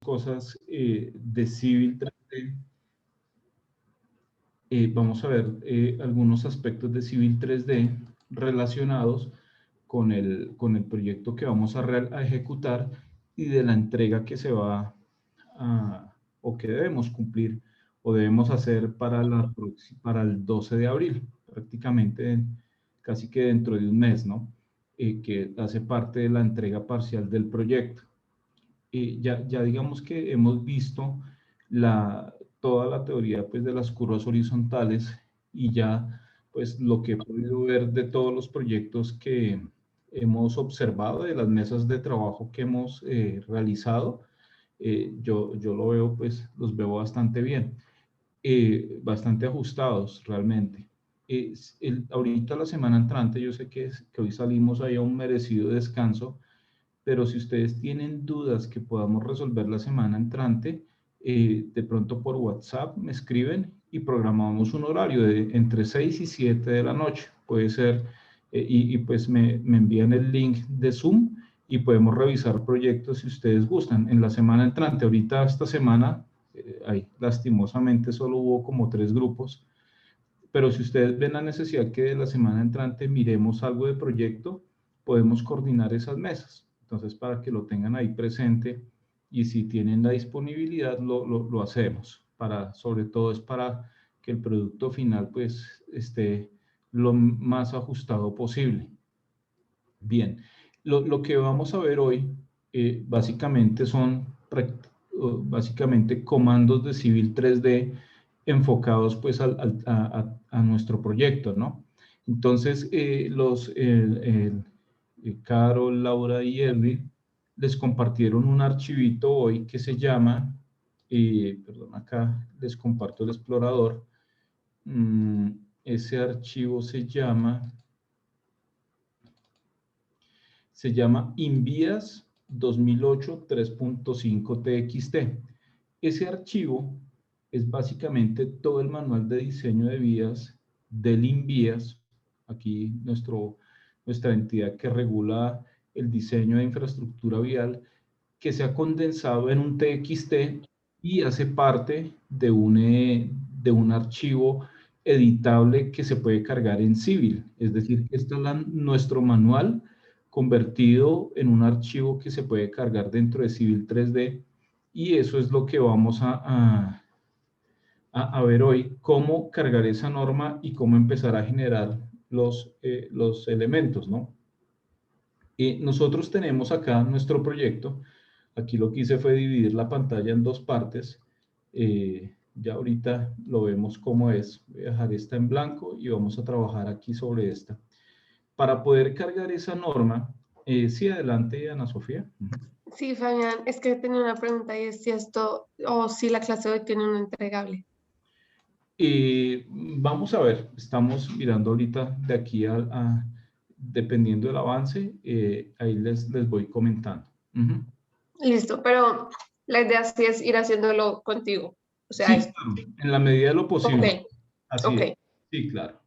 cosas de Civil 3D. Vamos a ver algunos aspectos de Civil 3D relacionados con el proyecto que vamos a ejecutar y de la entrega que se va o que debemos cumplir o debemos hacer para el 12 de abril, prácticamente casi que dentro de un mes, ¿no? Que hace parte de la entrega parcial del proyecto. Ya digamos que hemos visto toda la teoría pues, de las curvas horizontales y ya pues lo que he podido ver de todos los proyectos que hemos observado, de las mesas de trabajo que hemos realizado, yo lo veo, pues los veo bastante bien, bastante ajustados realmente. Ahorita la semana entrante, yo sé que hoy salimos ahí a un merecido descanso, pero si ustedes tienen dudas que podamos resolver la semana entrante, de pronto por WhatsApp me escriben y programamos un horario de entre 6 y 7 de la noche. Puede ser, y pues me envían el link de Zoom y podemos revisar proyectos si ustedes gustan. En la semana entrante, ahorita esta semana, lastimosamente solo hubo como 3 grupos, pero si ustedes ven la necesidad que de la semana entrante miremos algo de proyecto, podemos coordinar esas mesas. Entonces, para que lo tengan ahí presente y si tienen la disponibilidad, lo hacemos. Sobre todo es para que el producto final pues esté lo más ajustado posible. Bien, lo que vamos a ver hoy básicamente son comandos de Civil 3D enfocados pues a nuestro proyecto, ¿no? Entonces, Carol, Laura y Edwin les compartieron un archivito hoy que se llama, perdón, acá les comparto el explorador. Ese archivo se llama INVIAS 2008 3.5 TXT. Ese archivo es básicamente todo el manual de diseño de vías del INVIAS, aquí nuestra entidad que regula el diseño de infraestructura vial, que se ha condensado en un TXT y hace parte de un archivo editable que se puede cargar en Civil. Es decir, este es nuestro manual convertido en un archivo que se puede cargar dentro de Civil 3D, y eso es lo que vamos a ver hoy, cómo cargar esa norma y cómo empezar a generar los elementos, ¿no? Nosotros tenemos acá nuestro proyecto. Aquí lo que hice fue dividir la pantalla en 2 partes. Ya ahorita lo vemos cómo es. Voy a dejar esta en blanco y vamos a trabajar aquí sobre esta. Para poder cargar esa norma, sí, adelante, Ana Sofía. Sí, Fabián, es que tenía una pregunta y es si esto, o si la clase de hoy tiene un entregable. Vamos a ver, estamos mirando ahorita de aquí dependiendo del avance, ahí les voy comentando. Listo, pero la idea sí es ir haciéndolo contigo. O sea, Sí, claro, en la medida de lo posible. ok, Así ok. es. Sí, claro.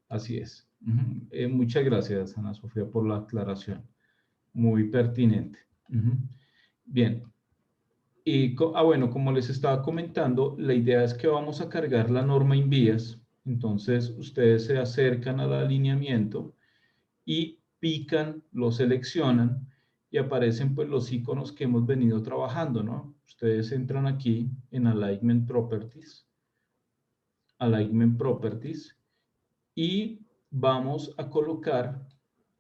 Así es. Muchas gracias, Ana Sofía, por la aclaración. Muy pertinente. Bien. Bueno, como les estaba comentando, la idea es que vamos a cargar la norma INVIAS. Entonces, ustedes se acercan al alineamiento y pican, lo seleccionan y aparecen pues los iconos que hemos venido trabajando, ¿no? Ustedes entran aquí en Alignment Properties, y vamos a colocar,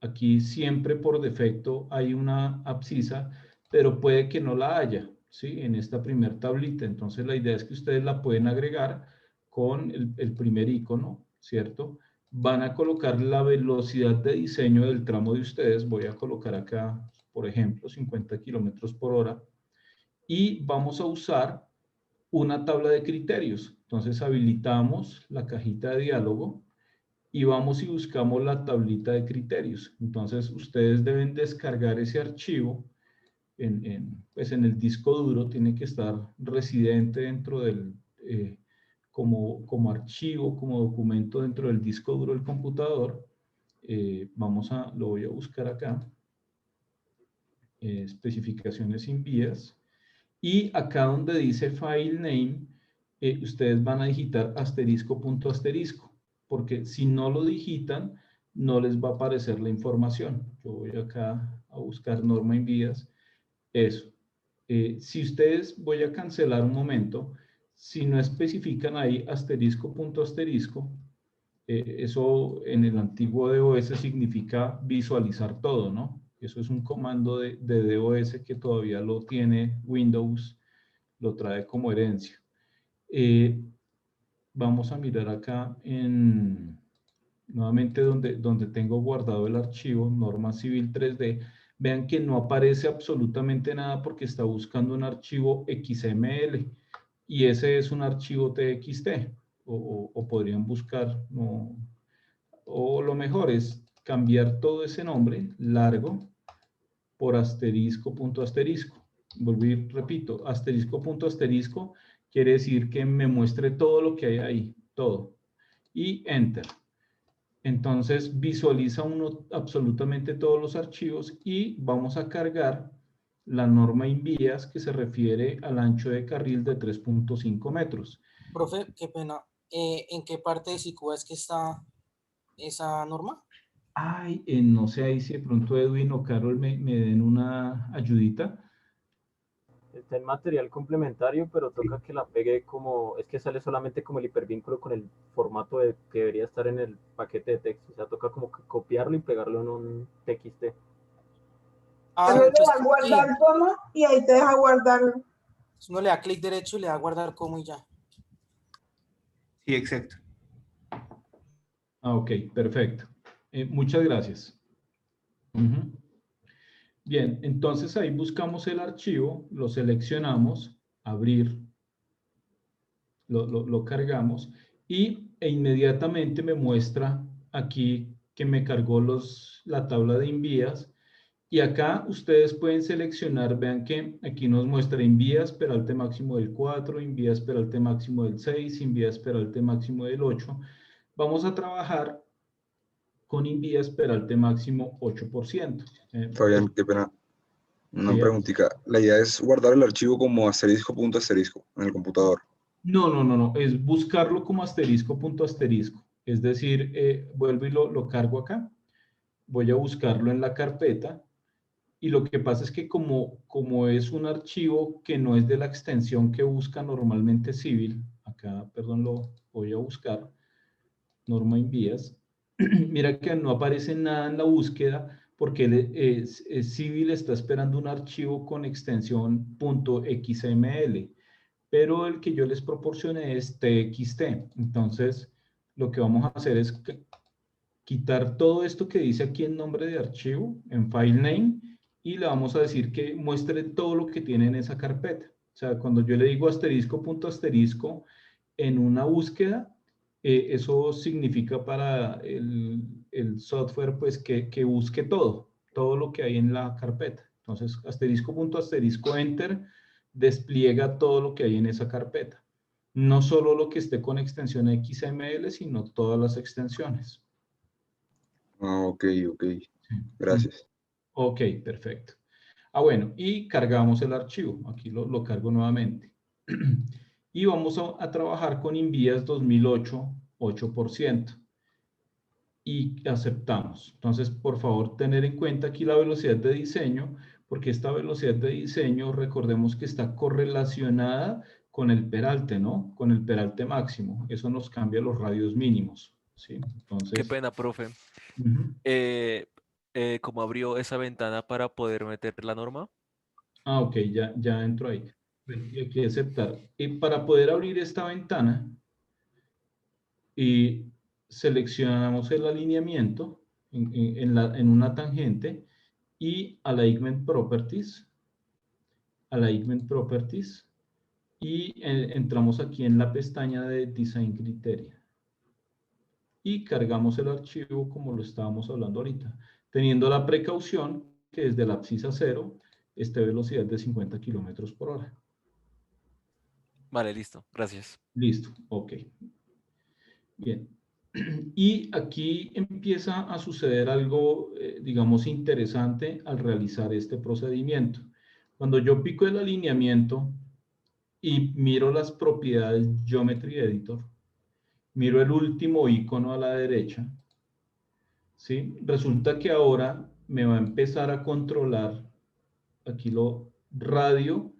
aquí siempre por defecto hay una abscisa, pero puede que no la haya, ¿sí? En esta primer tablita. Entonces la idea es que ustedes la pueden agregar con el primer icono, ¿cierto? Van a colocar la velocidad de diseño del tramo de ustedes. Voy a colocar acá, por ejemplo, 50 kilómetros por hora. Y vamos a usar una tabla de criterios. Entonces habilitamos la cajita de diálogo y vamos y buscamos la tablita de criterios. Entonces, ustedes deben descargar ese archivo pues en el disco duro, tiene que estar residente dentro del, como archivo, como documento dentro del disco duro del computador. Lo voy a buscar acá. Especificaciones INVIAS. Y acá donde dice File Name, ustedes van a digitar asterisco punto asterisco, porque si no lo digitan, no les va a aparecer la información. Yo voy acá a buscar norma en vías. Eso. Si ustedes, voy a cancelar un momento, si no especifican ahí asterisco punto asterisco, eso en el antiguo DOS significa visualizar todo, ¿no? Eso es un comando de DOS que todavía lo tiene Windows, lo trae como herencia. Vamos a mirar acá nuevamente donde tengo guardado el archivo, norma civil 3D. Vean que no aparece absolutamente nada porque está buscando un archivo XML y ese es un archivo TXT. O podrían buscar, no, o lo mejor es cambiar todo ese nombre largo por asterisco punto asterisco. Volví, repito, asterisco punto asterisco quiere decir que me muestre todo lo que hay ahí, todo. Y Enter. Entonces visualiza uno absolutamente todos los archivos y vamos a cargar la norma in vías que se refiere al ancho de carril de 3.5 metros. Profe, qué pena. ¿En qué parte de SICUA es que está esa norma? Ay, no sé ahí si de pronto Edwin o Carol me den una ayudita. Está en material complementario, pero toca que la pegue como, es que sale solamente como el hipervínculo con el formato que debería estar en el paquete de texto. O sea, toca como copiarlo y pegarlo en un TXT. Ah, Pero le entonces, da a guardar como y ahí te deja guardarlo. uno le da clic derecho y le da guardar como y ya. Sí, exacto. Ah, ok, perfecto. Muchas gracias. Bien, entonces ahí buscamos el archivo, lo seleccionamos, abrir, lo cargamos e inmediatamente me muestra aquí que me cargó la tabla de envías. Y acá ustedes pueden seleccionar, vean que aquí nos muestra envías peralte máximo del 4, envías peralte máximo del 6, envías peralte máximo del 8. Vamos a trabajar con envías peralte máximo 8%. Fabián, qué pena. Una Sí, preguntita. La idea es guardar el archivo como asterisco punto asterisco en el computador. no, es buscarlo como asterisco punto asterisco. Es decir, vuelvo y lo cargo acá. Voy a buscarlo en la carpeta. Y lo que pasa es que como es un archivo que no es de la extensión que busca normalmente Civil, acá, perdón, lo voy a buscar, norma envías, mira que no aparece nada en la búsqueda porque Civil está esperando un archivo con extensión .xml, pero el que yo les proporcioné es txt. Entonces, lo que vamos a hacer es quitar todo esto que dice aquí en nombre de archivo, en file name, y le vamos a decir que muestre todo lo que tiene en esa carpeta. O sea, cuando yo le digo asterisco punto asterisco en una búsqueda, eso significa para el software pues que busque todo lo que hay en la carpeta. Entonces, asterisco punto asterisco enter despliega todo lo que hay en esa carpeta. No solo lo que esté con extensión XML, sino todas las extensiones. Ah, ok. Gracias. Ok, perfecto. Bueno, y cargamos el archivo. Aquí lo cargo nuevamente. Y vamos a trabajar con envías 2008, 8%. Y aceptamos. Entonces, por favor, tener en cuenta aquí la velocidad de diseño, porque esta velocidad de diseño, recordemos que está correlacionada con el peralte, ¿no? Con el peralte máximo. Eso nos cambia los radios mínimos, ¿sí? Entonces, Qué pena, profe. ¿Cómo abrió esa ventana para poder meter la norma? ok, ya entro ahí. Y aquí aceptar. Y para poder abrir esta ventana, seleccionamos el alineamiento en una tangente y Alignment Properties. Alignment Properties. Y entramos aquí en la pestaña de Design Criteria. Y cargamos el archivo como lo estábamos hablando ahorita, teniendo la precaución que desde la abscisa 0 esté velocidad de 50 kilómetros por hora. Vale, listo. Gracias. Listo, ok. Bien. Y aquí empieza a suceder algo, digamos, interesante al realizar este procedimiento. Cuando yo pico el alineamiento, y miro las propiedades Geometry Editor, miro el último icono a la derecha, ¿sí? Resulta que ahora me va a empezar a controlar, aquí lo radio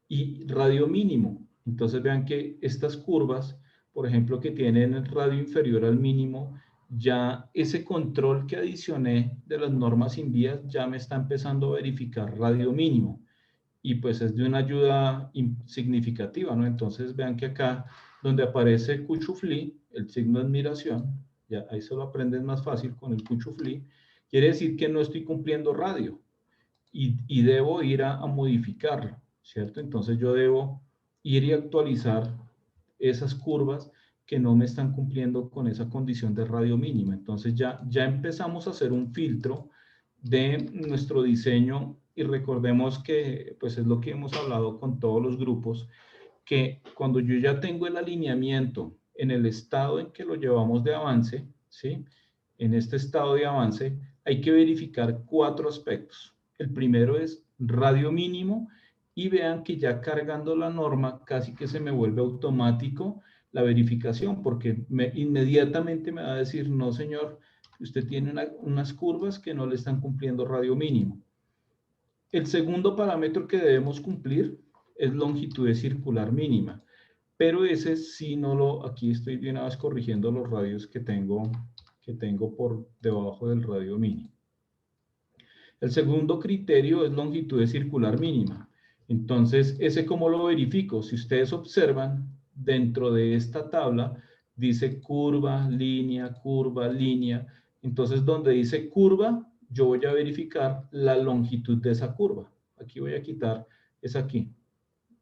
y radio mínimo. Entonces vean que estas curvas, por ejemplo, que tienen el radio inferior al mínimo, ya ese control que adicioné de las normas sin vías ya me está empezando a verificar radio mínimo. Y pues es de una ayuda significativa, ¿no? Entonces vean que acá, donde aparece cuchuflí, el signo de admiración, ya ahí se lo aprenden más fácil con el cuchuflí, quiere decir que no estoy cumpliendo radio y debo ir a modificarlo, ¿cierto? Entonces yo debo ir y actualizar esas curvas que no me están cumpliendo con esa condición de radio mínima. Entonces ya empezamos a hacer un filtro de nuestro diseño y recordemos que pues es lo que hemos hablado con todos los grupos, que cuando yo ya tengo el alineamiento en el estado en que lo llevamos de avance, ¿sí? En este estado de avance hay que verificar 4 aspectos. El primero es radio mínimo y vean que ya cargando la norma casi que se me vuelve automático la verificación porque inmediatamente me va a decir, no señor, usted tiene unas curvas que no le están cumpliendo radio mínimo. El segundo parámetro que debemos cumplir es longitud circular mínima, pero ese sí no lo, aquí estoy de una vez corrigiendo los radios que tengo por debajo del radio mínimo. El segundo criterio es longitud circular mínima. Entonces, ¿ese cómo lo verifico? Si ustedes observan, dentro de esta tabla dice curva, línea, curva, línea. Entonces, donde dice curva, yo voy a verificar la longitud de esa curva. Aquí voy a quitar, es aquí.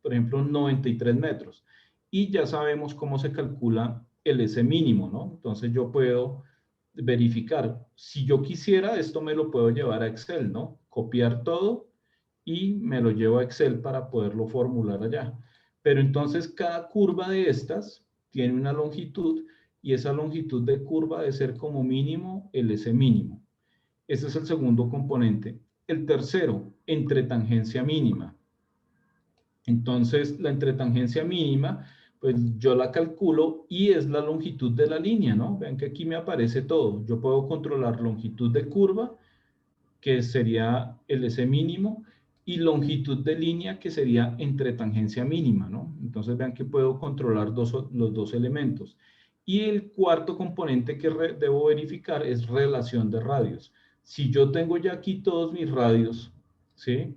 Por ejemplo, 93 metros. Y ya sabemos cómo se calcula el S mínimo, ¿no? Entonces, yo puedo verificar. Si yo quisiera, esto me lo puedo llevar a Excel, ¿no? Copiar todo y me lo llevo a Excel para poderlo formular allá. Pero entonces cada curva de estas tiene una longitud y esa longitud de curva debe ser como mínimo el S mínimo. Ese es el segundo componente. El tercero, entretangencia mínima. Entonces, la entretangencia mínima, pues yo la calculo y es la longitud de la línea, ¿no? Vean que aquí me aparece todo. Yo puedo controlar longitud de curva, que sería el S mínimo, y longitud de línea, que sería entretangencia mínima, ¿no? Entonces vean que puedo controlar los dos elementos. Y el cuarto componente que debo verificar es relación de radios. Si yo tengo ya aquí todos mis radios, ¿sí?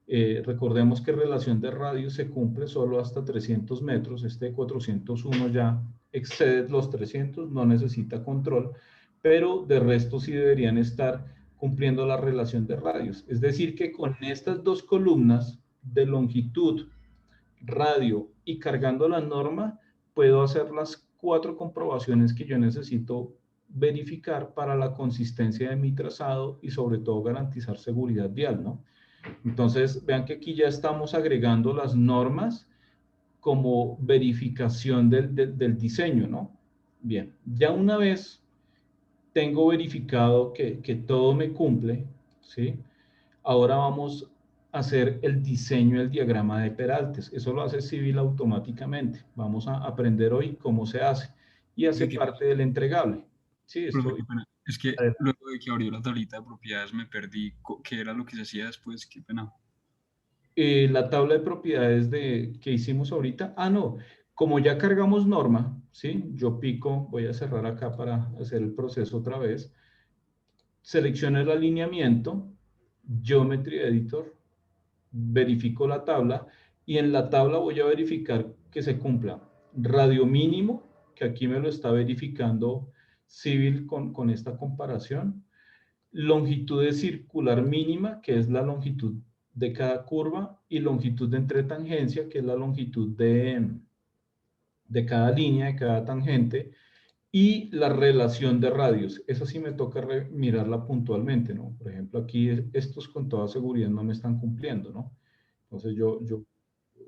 Recordemos que relación de radios se cumple solo hasta 300 metros. Este 401 ya excede los 300, no necesita control, pero de resto sí deberían estar cumpliendo la relación de radios. Es decir, que con estas dos columnas de longitud, radio y cargando la norma, puedo hacer las 4 comprobaciones que yo necesito verificar para la consistencia de mi trazado y sobre todo garantizar seguridad vial, ¿no? Entonces, vean que aquí ya estamos agregando las normas como verificación del diseño, ¿no? Bien, ya una vez tengo verificado que todo me cumple, ¿sí? Ahora vamos a hacer el diseño del diagrama de Peraltes. Eso lo hace Civil automáticamente. Vamos a aprender hoy cómo se hace y hace parte del entregable. Sí, esto... Es que luego de que abrió la tablita de propiedades me perdí. ¿Qué era lo que se hacía después? Qué pena. La tabla de propiedades que hicimos ahorita. Ah, no. Como ya cargamos norma, ¿sí? Yo pico, voy a cerrar acá para hacer el proceso otra vez. Selecciono el alineamiento, Geometry Editor, verifico la tabla y en la tabla voy a verificar que se cumpla radio mínimo, que aquí me lo está verificando Civil con esta comparación, longitud de circular mínima, que es la longitud de cada curva, y longitud de entretangencia, que es la longitud de cada línea, de cada tangente, y la relación de radios. Esa sí me toca mirarla puntualmente, ¿no? Por ejemplo, aquí estos con toda seguridad no me están cumpliendo, ¿no? Entonces yo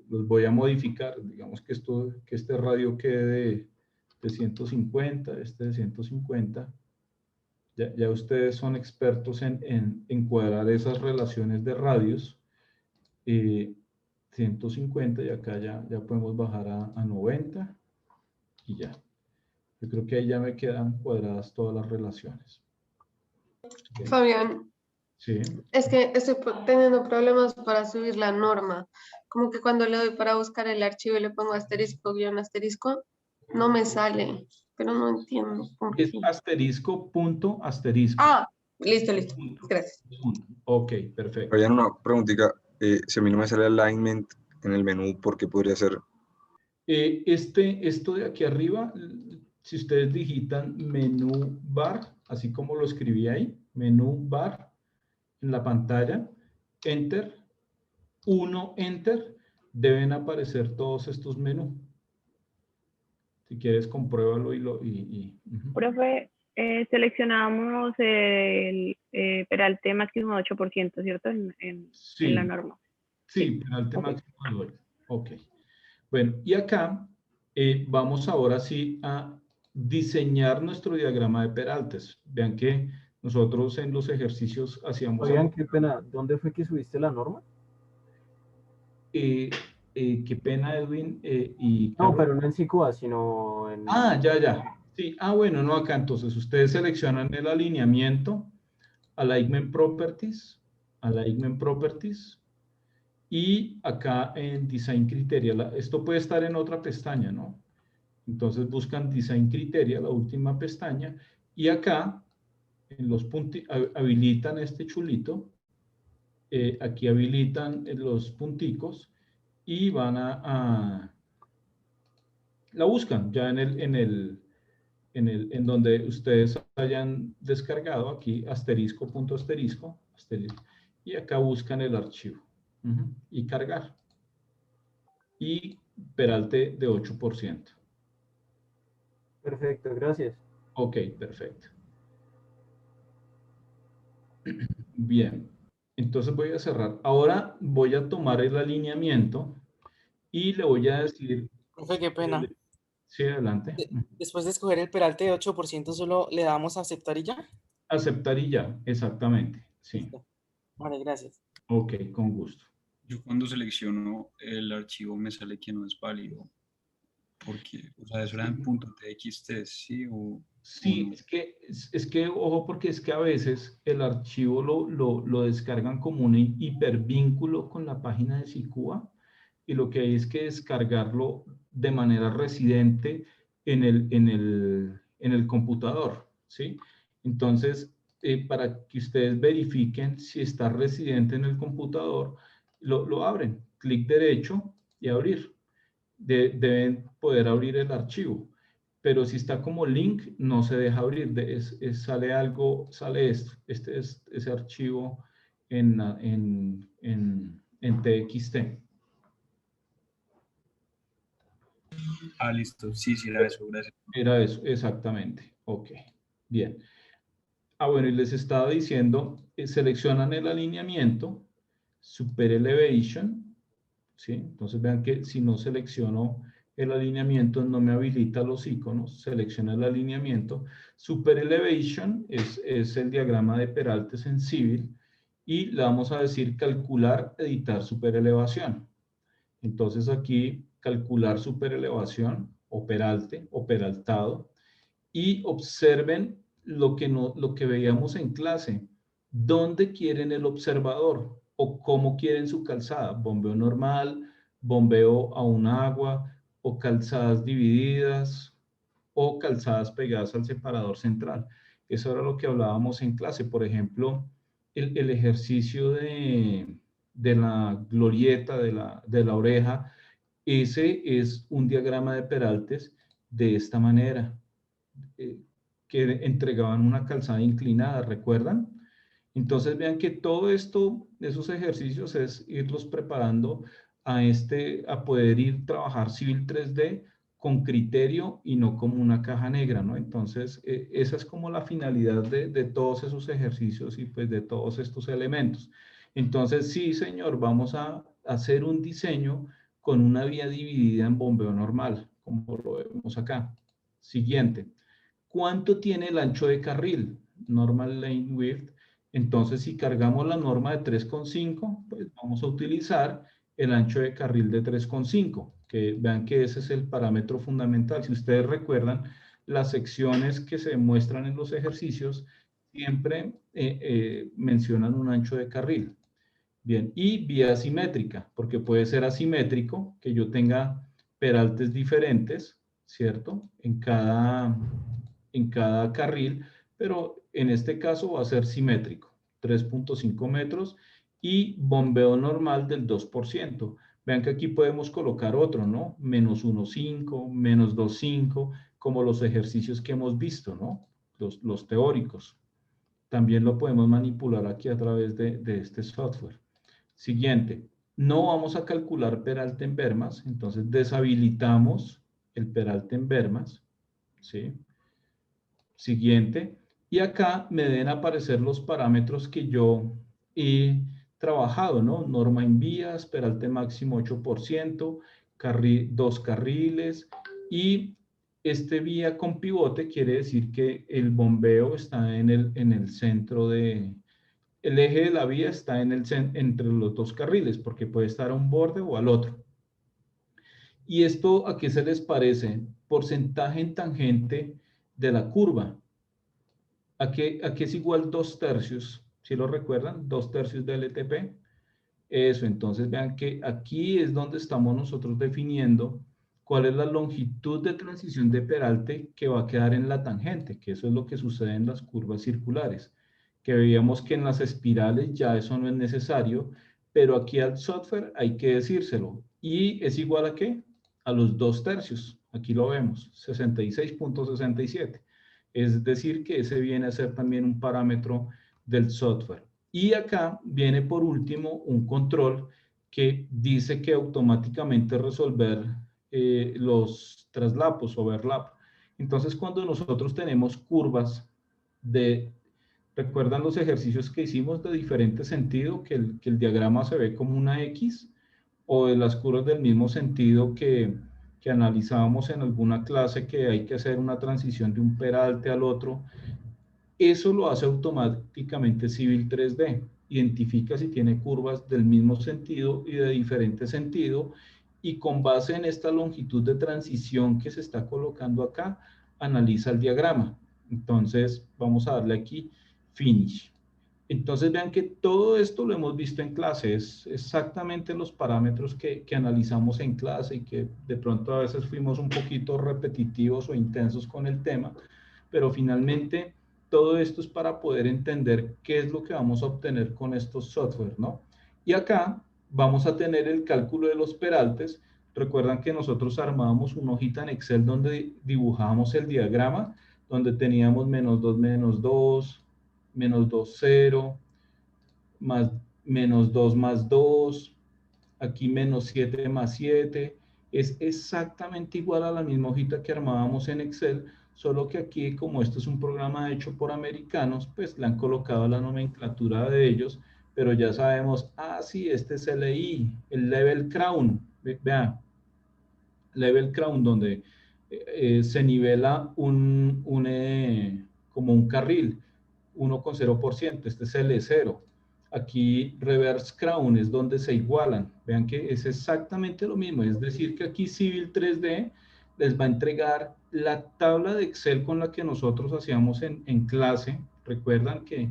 los voy a modificar, digamos que este radio quede de 150, este de 150. Ya ustedes son expertos en cuadrar esas relaciones de radios. 150 y acá ya podemos bajar a 90 y ya. Yo creo que ahí ya me quedan cuadradas todas las relaciones. Ok. Fabián, Sí. es que estoy teniendo problemas para subir la norma. Como que cuando le doy para buscar el archivo y le pongo asterisco, guión asterisco, no me sale, pero no entiendo por Es qué. asterisco, punto, asterisco. Ah, listo. Gracias. Punto. Ok, perfecto. Fabián, una preguntita. Si a mí no me sale alignment en el menú, ¿por qué podría ser? Esto de aquí arriba, si ustedes digitan menú bar, así como lo escribí ahí, menú bar en la pantalla, enter, 1, enter, deben aparecer todos estos menús. Si quieres, compruébalo ujú. Profe, seleccionamos el peralte máximo de 8%, ¿cierto? En la Sí, norma. sí, peralte ok. máximo de 8. Ok. Bueno, y acá vamos ahora sí a diseñar nuestro diagrama de peraltes. Vean que nosotros en los ejercicios hacíamos... Fabián, qué pena, ¿dónde fue que subiste la norma? qué pena, Edwin y No, Carlos. pero no en SICUA, sino en... Ah, ya. Sí, bueno, no acá entonces. Ustedes seleccionan el alineamiento, Alignment Properties, y acá en Design Criteria. Esto puede estar en otra pestaña, ¿no? Entonces buscan Design Criteria, la última pestaña, y acá en los habilitan este chulito, aquí habilitan los punticos y van la buscan ya en donde ustedes hayan descargado, aquí asterisco, punto asterisco, y acá buscan el archivo y cargar. Y peralte de 8%. Perfecto, gracias. Ok, perfecto. Bien, entonces voy a cerrar. Ahora voy a tomar el alineamiento y le voy a decir... Profe, qué pena. Sí, adelante. Después de escoger el peralte de 8%, solo le damos a aceptar y ya. Aceptar y ya, exactamente. Sí. Listo. Vale, gracias. Ok, con gusto. Yo cuando selecciono el archivo me sale que no es válido. Porque, o sea, eso era en .txt, ¿sí? Sí, no. es que, ojo, porque es que a veces el archivo lo descargan como un hipervínculo con la página de SICUA y lo que hay es que descargarlo de manera residente en el computador, ¿sí? Entonces, para que ustedes verifiquen si está residente en el computador, lo abren, clic derecho y abrir. Deben poder abrir el archivo. Pero si está como link, no se deja abrir. Sale esto. Este es ese archivo en TXT. Ah, listo. Sí, era eso, gracias. Era eso, exactamente. Ok, bien. Bueno, y les estaba diciendo, seleccionan el alineamiento, Super Elevation, ¿sí? Entonces vean que si no selecciono el alineamiento no me habilita los iconos, selecciona el alineamiento. Super Elevation es el diagrama de peraltes en Civil y le vamos a decir calcular, editar super elevación. Entonces aquí calcular super elevación o peralte o peraltado y observen lo que veíamos en clase. ¿Dónde quieren el observador? ¿O cómo quieren su calzada? ¿Bombeo normal? ¿Bombeo a un agua? ¿O calzadas divididas? ¿O calzadas pegadas al separador central? Eso era lo que hablábamos en clase. Por ejemplo, el ejercicio de la glorieta, de la oreja, ese es un diagrama de peraltes de esta manera. Que entregaban una calzada inclinada, ¿recuerdan? Entonces vean que todo esto, esos ejercicios es irlos preparando a poder trabajar Civil 3D con criterio y no como una caja negra, ¿no? Entonces, esa es como la finalidad de todos esos ejercicios y pues de todos estos elementos. Entonces, sí, señor, vamos a hacer un diseño con una vía dividida en bombeo normal, como lo vemos acá. Siguiente. ¿Cuánto tiene el ancho de carril? Normal lane width. Entonces, si cargamos la norma de 3,5, pues vamos a utilizar el ancho de carril de 3,5, que vean que ese es el parámetro fundamental. Si ustedes recuerdan, las secciones que se muestran en los ejercicios siempre mencionan un ancho de carril. Bien, y vía asimétrica, porque puede ser asimétrico, que yo tenga peraltes diferentes, ¿cierto? En cada carril, pero en este caso va a ser simétrico, 3,5 metros y bombeo normal del 2%. Vean que aquí podemos colocar otro, ¿no? Menos 1,5, menos 2,5, como los ejercicios que hemos visto, ¿no? Los teóricos. También lo podemos manipular aquí a través de este software. Siguiente, no vamos a calcular peralte en bermas, entonces deshabilitamos el peralte en bermas, ¿sí? Siguiente, y acá me deben aparecer los parámetros que yo he trabajado, ¿no? Norma en vías, peralte máximo 8%, 2 carriles, y este vía con pivote quiere decir que el bombeo está en el centro de... El eje de la vía está entre los 2 carriles, porque puede estar a un borde o al otro. ¿Y esto a qué se les parece? Porcentaje en tangente de la curva. ¿A qué es igual 2/3? ¿Sí lo recuerdan? 2/3 de LTP. Eso, entonces vean que aquí es donde estamos nosotros definiendo cuál es la longitud de transición de peralte que va a quedar en la tangente, que eso es lo que sucede en las curvas circulares, que veíamos que en las espirales ya eso no es necesario, pero aquí al software hay que decírselo. ¿Y es igual a qué? A los 2/3. Aquí lo vemos, 66,67. Es decir, que ese viene a ser también un parámetro del software. Y acá viene por último un control que dice que automáticamente resolver los traslapos, overlap. Entonces, cuando nosotros tenemos curvas ¿recuerdan los ejercicios que hicimos de diferente sentido? Que el diagrama se ve como una X, o de las curvas del mismo sentido que analizábamos en alguna clase, que hay que hacer una transición de un peralte al otro. Eso lo hace automáticamente Civil 3D. Identifica si tiene curvas del mismo sentido y de diferente sentido, y con base en esta longitud de transición que se está colocando acá, analiza el diagrama. Entonces, vamos a darle aquí Finish. Entonces, vean que todo esto lo hemos visto en clase. Es exactamente los parámetros que analizamos en clase, y que de pronto a veces fuimos un poquito repetitivos o intensos con el tema, pero finalmente todo esto es para poder entender qué es lo que vamos a obtener con estos software, ¿no? Y acá vamos a tener el cálculo de los peraltes. Recuerdan que nosotros armábamos una hojita en Excel donde dibujábamos el diagrama, donde teníamos -2, -2, -2, 0, más -2 más 2, aquí -7 más 7, es exactamente igual a la misma hojita que armábamos en Excel, solo que aquí, como esto es un programa hecho por americanos, pues le han colocado la nomenclatura de ellos, pero ya sabemos, sí, este es LI, el Level Crown, vean, Level Crown, donde se nivela como un carril, 1,0%, este es L0. Aquí Reverse Crown es donde se igualan. Vean que es exactamente lo mismo. Es decir, que aquí Civil 3D les va a entregar la tabla de Excel con la que nosotros hacíamos en clase. Recuerdan que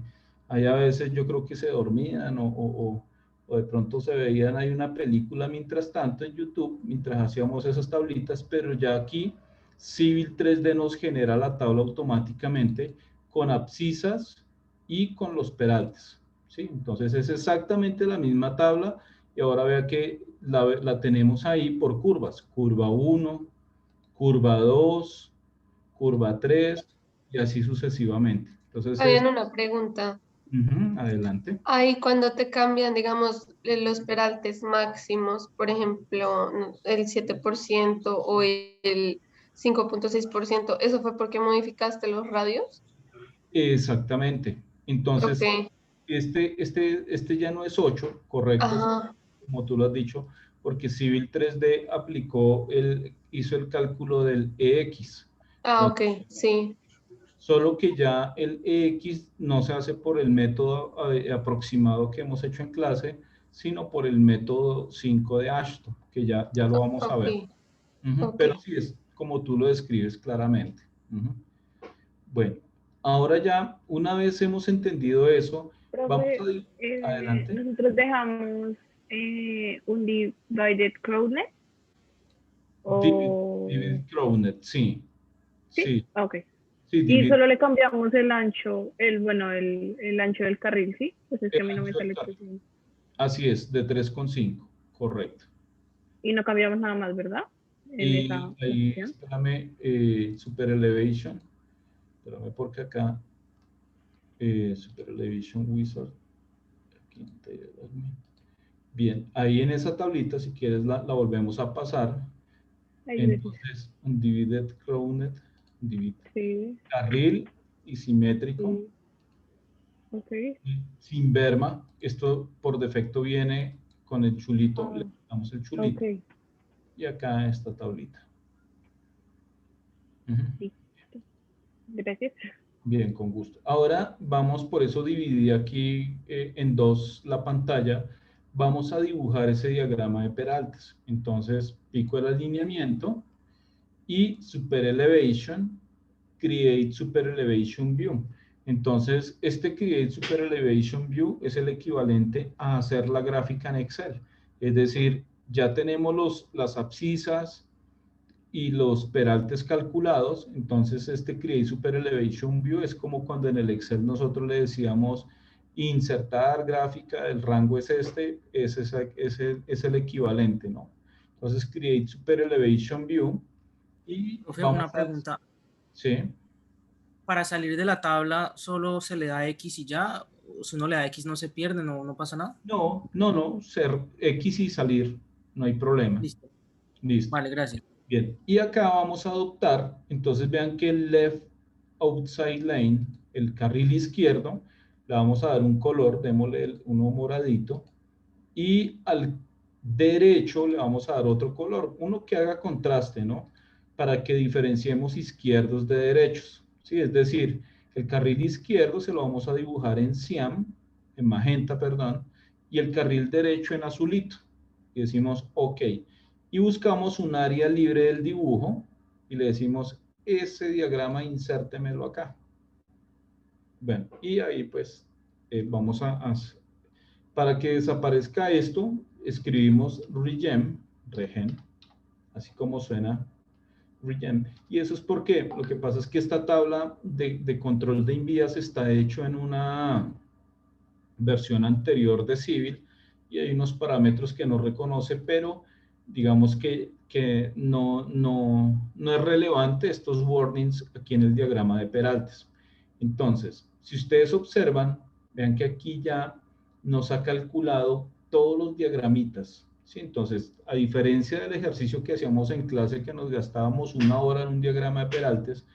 hay a veces yo creo que se dormían o de pronto se veían ahí una película mientras tanto en YouTube, mientras hacíamos esas tablitas, pero ya aquí Civil 3D nos genera la tabla automáticamente con abscisas y con los peraltes, ¿sí? Entonces es exactamente la misma tabla, y ahora vea que la tenemos ahí por curvas, curva 1, curva 2, curva 3 y así sucesivamente. Entonces Habían una pregunta. Adelante. Ahí cuando te cambian, digamos, los peraltes máximos, por ejemplo, el 7% o el 5,6%, ¿eso fue porque modificaste los radios? Exactamente. Entonces, Ok. este ya no es 8, correcto, Ajá. como tú lo has dicho, porque Civil 3D hizo el cálculo del EX. Ok, sí. Solo que ya el EX no se hace por el método aproximado que hemos hecho en clase, sino por el método 5 de Ashton, que ya lo vamos a ver. Ok, ok. Pero sí es como tú lo describes claramente. Bueno, ahora ya, una vez hemos entendido eso, vamos Profe, a... Adelante. nosotros dejamos un divided crowdlet o... Divided crowdlet, sí. Sí. Ok. Sí, Y solo le cambiamos el ancho, el ancho del carril, ¿sí? Pues es que a mí no me sale expresión. Así es, de 3,5, correcto. Y no cambiamos nada más, ¿verdad? Y ahí, espérame, Super Elevation. Espérame porque acá, Super Elevation Wizard. Aquí, bien, ahí en esa tablita, si quieres, la volvemos a pasar. Entonces, un divided crowdlet, carril y simétrico. Okay. Sin berma, esto por defecto viene con el chulito, le damos el chulito. Okay. Y acá esta tablita. Gracias. Bien, con gusto. Ahora vamos, por eso dividí aquí en dos la pantalla. Vamos a dibujar ese diagrama de Peraltes. Entonces, pico el alineamiento y Super Elevation, Create Super Elevation View. Entonces, este Create Super Elevation View es el equivalente a hacer la gráfica en Excel. Es decir, ya tenemos las abscisas y los peraltes calculados. Entonces, este Create Super Elevation View es como cuando en el Excel nosotros le decíamos insertar gráfica, el rango es este, es el equivalente, ¿no? Entonces, Create Super Elevation View. Y una pregunta. Sí. Para salir de la tabla, ¿solo se le da X y ya? O si uno le da X no se pierde, no pasa nada. No, ser X y salir, no hay problema. Listo. Vale, gracias. Bien, y acá vamos a adoptar, entonces vean que el left outside lane, el carril izquierdo, le vamos a dar un color, démosle uno moradito, y al derecho le vamos a dar otro color, uno que haga contraste, ¿no? Para que diferenciemos izquierdos de derechos, ¿sí? Es decir, el carril izquierdo se lo vamos a dibujar en cian, en magenta, perdón, y el carril derecho en azulito. Y decimos OK. Y buscamos un área libre del dibujo y le decimos, ese diagrama insértemelo acá. Bueno, y ahí pues vamos para que desaparezca esto, escribimos regen, así como suena regen. Y eso es porque lo que pasa es que esta tabla de control de envías está hecho en una versión anterior de Civil y hay unos parámetros que no reconoce, pero digamos que no es relevante estos warnings aquí en el diagrama de Peraltes. Entonces, si ustedes observan, vean que aquí ya nos ha calculado todos los diagramitas, ¿sí? Entonces, a diferencia del ejercicio que hacíamos en clase, que nos gastábamos 1 hora en un diagrama de Peraltes,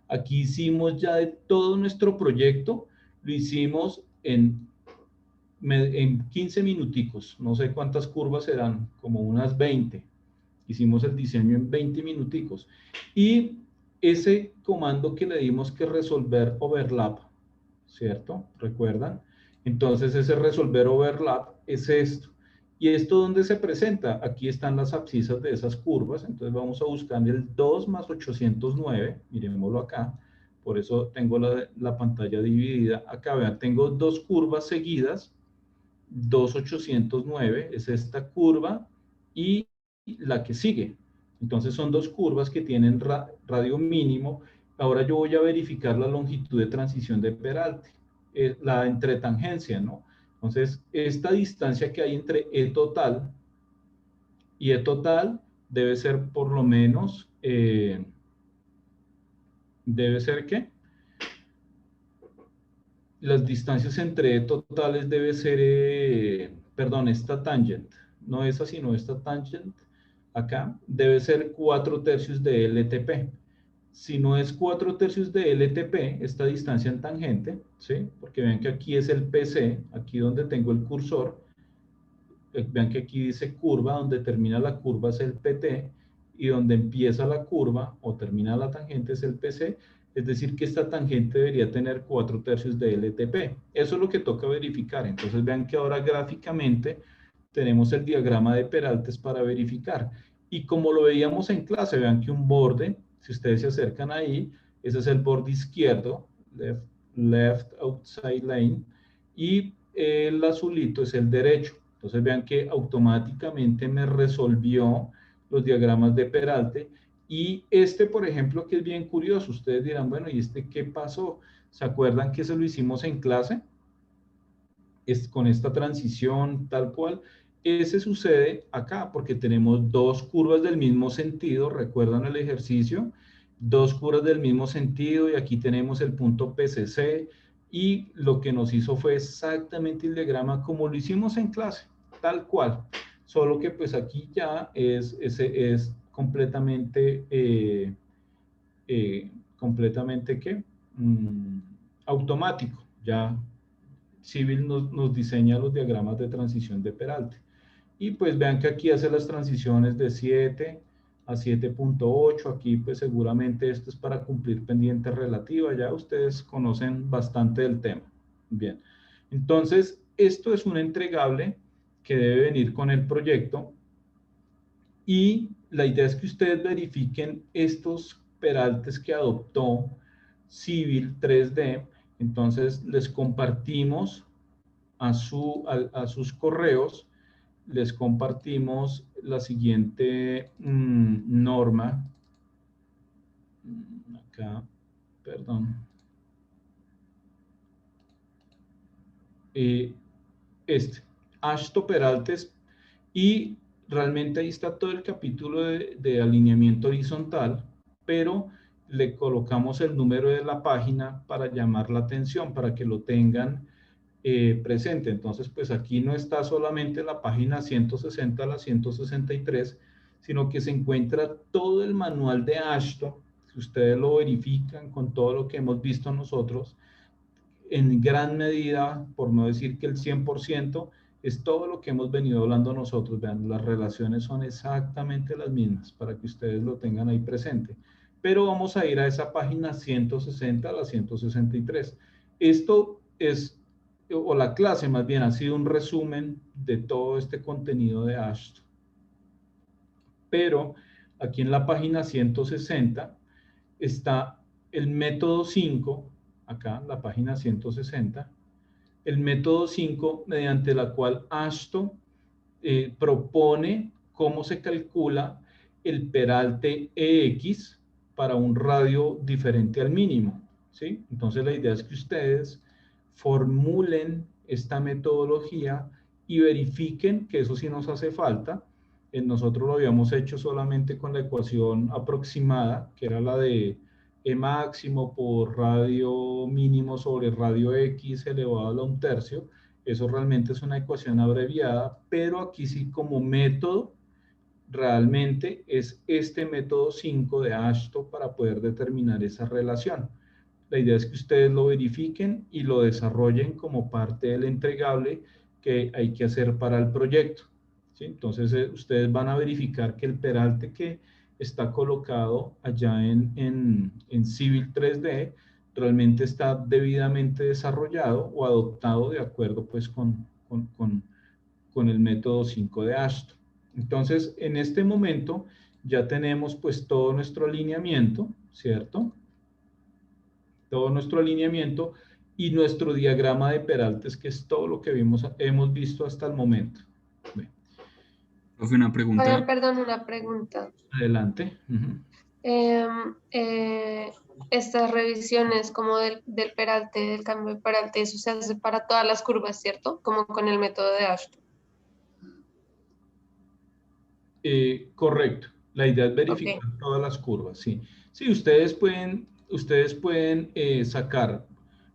aquí hicimos ya de todo nuestro proyecto, lo hicimos en 15 minuticos, no sé cuántas curvas serán, como unas 20. Hicimos el diseño en 20 minuticos. Y ese comando que le dimos que resolver overlap, ¿cierto? ¿Recuerdan? Entonces ese resolver overlap es esto. ¿Y esto dónde se presenta? Aquí están las abscisas de esas curvas. Entonces vamos a buscar el 2 más 809. Miremoslo acá. Por eso tengo la pantalla dividida. Acá vean, tengo dos curvas seguidas. 2,809 es esta curva y la que sigue. Entonces son dos curvas que tienen radio mínimo. Ahora yo voy a verificar la longitud de transición de Peralte, la entretangencia, ¿no? Entonces esta distancia que hay entre E total y E total debe ser por lo menos, debe ser ¿qué? Las distancias entre totales debe ser, perdón, esta tangent, no esa sino esta tangent, acá, debe ser 4/3 de LTP. Si no es 4/3 de LTP, esta distancia en tangente, ¿sí? Porque vean que aquí es el PC, aquí donde tengo el cursor, vean que aquí dice curva, donde termina la curva es el PT, y donde empieza la curva o termina la tangente es el PC, es decir que esta tangente debería tener 4/3 de LTP. Eso es lo que toca verificar. Entonces vean que ahora gráficamente tenemos el diagrama de peraltes para verificar. Y como lo veíamos en clase, vean que un borde, si ustedes se acercan ahí, ese es el borde izquierdo, left outside lane, y el azulito es el derecho. Entonces vean que automáticamente me resolvió los diagramas de peralte. Y este, por ejemplo, que es bien curioso, ustedes dirán, bueno, ¿y este qué pasó? ¿Se acuerdan que se lo hicimos en clase? Es con esta transición tal cual. Ese sucede acá porque tenemos dos curvas del mismo sentido. ¿Recuerdan el ejercicio? Dos curvas del mismo sentido y aquí tenemos el punto PCC y lo que nos hizo fue exactamente el diagrama como lo hicimos en clase, tal cual. Solo que pues aquí ya es completamente, completamente ¿qué? Automático. Ya Civil nos diseña los diagramas de transición de peralte. Y pues vean que aquí hace las transiciones de 7 a 7.8. Aquí pues seguramente esto es para cumplir pendiente relativa. Ya ustedes conocen bastante del tema. Bien. Entonces, esto es un entregable que debe venir con el proyecto. Y la idea es que ustedes verifiquen estos peraltes que adoptó Civil 3D. Entonces, les compartimos a sus correos, les compartimos la siguiente norma. Acá, perdón. Ashto Peraltes, y realmente ahí está todo el capítulo de alineamiento horizontal, pero le colocamos el número de la página para llamar la atención, para que lo tengan presente. Entonces, pues aquí no está solamente la página 160 a la 163, sino que se encuentra todo el manual de Ashto. Si ustedes lo verifican con todo lo que hemos visto nosotros, en gran medida, por no decir que el 100%, es todo lo que hemos venido hablando nosotros. Vean, las relaciones son exactamente las mismas, para que ustedes lo tengan ahí presente. Pero vamos a ir a esa página 160 a la 163. Esto es, o la clase más bien, ha sido un resumen de todo este contenido de Ashto. Pero aquí en la página 160 está el método 5, acá, la página 160, el método 5, mediante la cual Ashto propone cómo se calcula el peralte EX para un radio diferente al mínimo, ¿sí? Entonces la idea es que ustedes formulen esta metodología y verifiquen que eso sí nos hace falta. Nosotros lo habíamos hecho solamente con la ecuación aproximada, que era la de E máximo por radio mínimo sobre radio X elevado a la 1/3. Eso realmente es una ecuación abreviada, pero aquí sí como método, realmente es este método 5 de Ashto para poder determinar esa relación. La idea es que ustedes lo verifiquen y lo desarrollen como parte del entregable que hay que hacer para el proyecto, ¿sí? Entonces, ustedes van a verificar que el peralte que está colocado allá en Civil 3D realmente está debidamente desarrollado o adoptado de acuerdo pues con el método 5 de Ashto. Entonces, en este momento ya tenemos pues todo nuestro alineamiento, ¿cierto? Todo nuestro alineamiento y nuestro diagrama de peraltes, que es todo lo que hemos visto hasta el momento. Profe, una pregunta. Oigan, perdón, una pregunta. Adelante. Estas revisiones como del peralte, del cambio de peralte, eso se hace para todas las curvas, ¿cierto? Como con el método de Ashto. Correcto. La idea es verificar todas las curvas, sí. Sí, ustedes pueden sacar,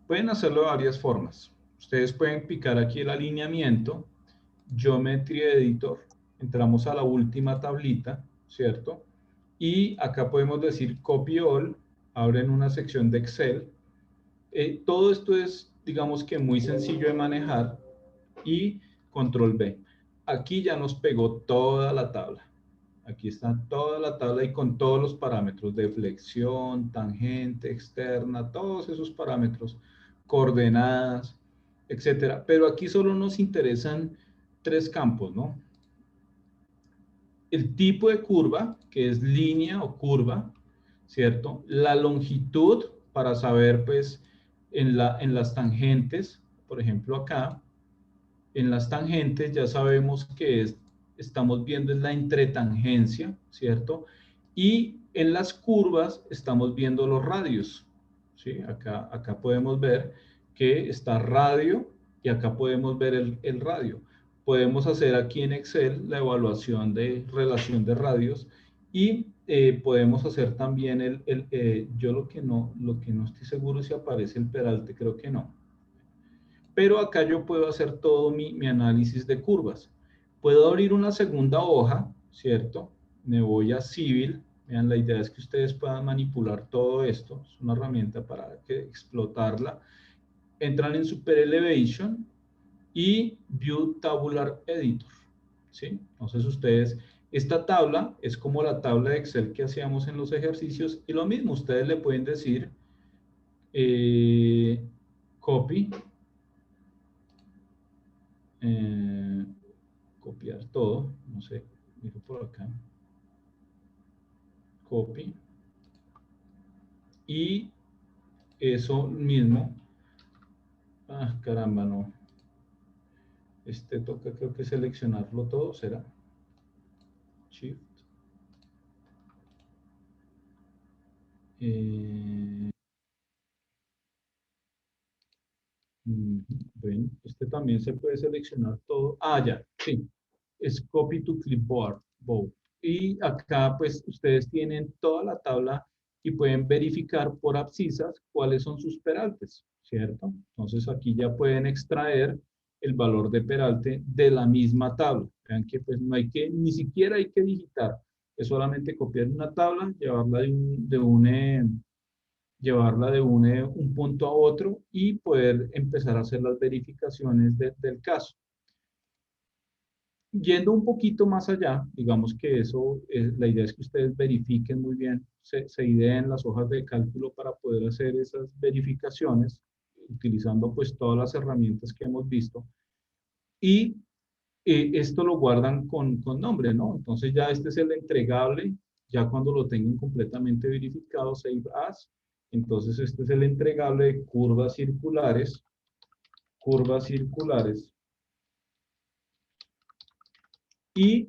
pueden hacerlo de varias formas. Ustedes pueden picar aquí el alineamiento, Geometry Editor, entramos a la última tablita, ¿cierto? Y acá podemos decir Copy All, abren una sección de Excel. Todo esto es, digamos que muy sencillo de manejar y Control B. Aquí ya nos pegó toda la tabla. Aquí está toda la tabla y con todos los parámetros de flexión, tangente externa, todos esos parámetros, coordenadas, etcétera. Pero aquí solo nos interesan tres campos, ¿no? El tipo de curva, que es línea o curva, ¿cierto? La longitud, para saber, pues, en las tangentes, por ejemplo, acá, en las tangentes ya sabemos que estamos viendo la entretangencia, ¿cierto? Y en las curvas estamos viendo los radios, ¿sí? Acá podemos ver que está radio y acá podemos ver el radio. Podemos hacer aquí en Excel la evaluación de relación de radios y podemos hacer también yo lo que no estoy seguro si aparece el peralte, creo que no. Pero acá yo puedo hacer todo mi análisis de curvas. Puedo abrir una segunda hoja, ¿cierto? Me voy a Civil. Vean, la idea es que ustedes puedan manipular todo esto. Es una herramienta para explotarla. Entran en Super Elevation y View Tabular Editor, ¿sí? Entonces ustedes, esta tabla es como la tabla de Excel que hacíamos en los ejercicios y lo mismo, ustedes le pueden decir copy, copiar todo, no sé, miro por acá, copy, y eso mismo, caramba, no, toca creo que seleccionarlo todo, ¿será? Shift, bueno, también se puede seleccionar todo, ya, sí, es copy to clipboard, both. Y acá pues ustedes tienen toda la tabla y pueden verificar por abscisas cuáles son sus peraltes, ¿cierto? Entonces aquí ya pueden extraer el valor de peralte de la misma tabla. Vean que pues no hay que, ni siquiera hay que digitar, es solamente copiar una tabla, llevarla de un punto a otro y poder empezar a hacer las verificaciones del caso. Yendo un poquito más allá, digamos que eso, la idea es que ustedes verifiquen muy bien, se ideen las hojas de cálculo para poder hacer esas verificaciones, utilizando pues todas las herramientas que hemos visto. Y esto lo guardan con nombre, ¿no? Entonces ya este es el entregable, ya cuando lo tengan completamente verificado, Save As. Entonces este es el entregable de curvas circulares. Y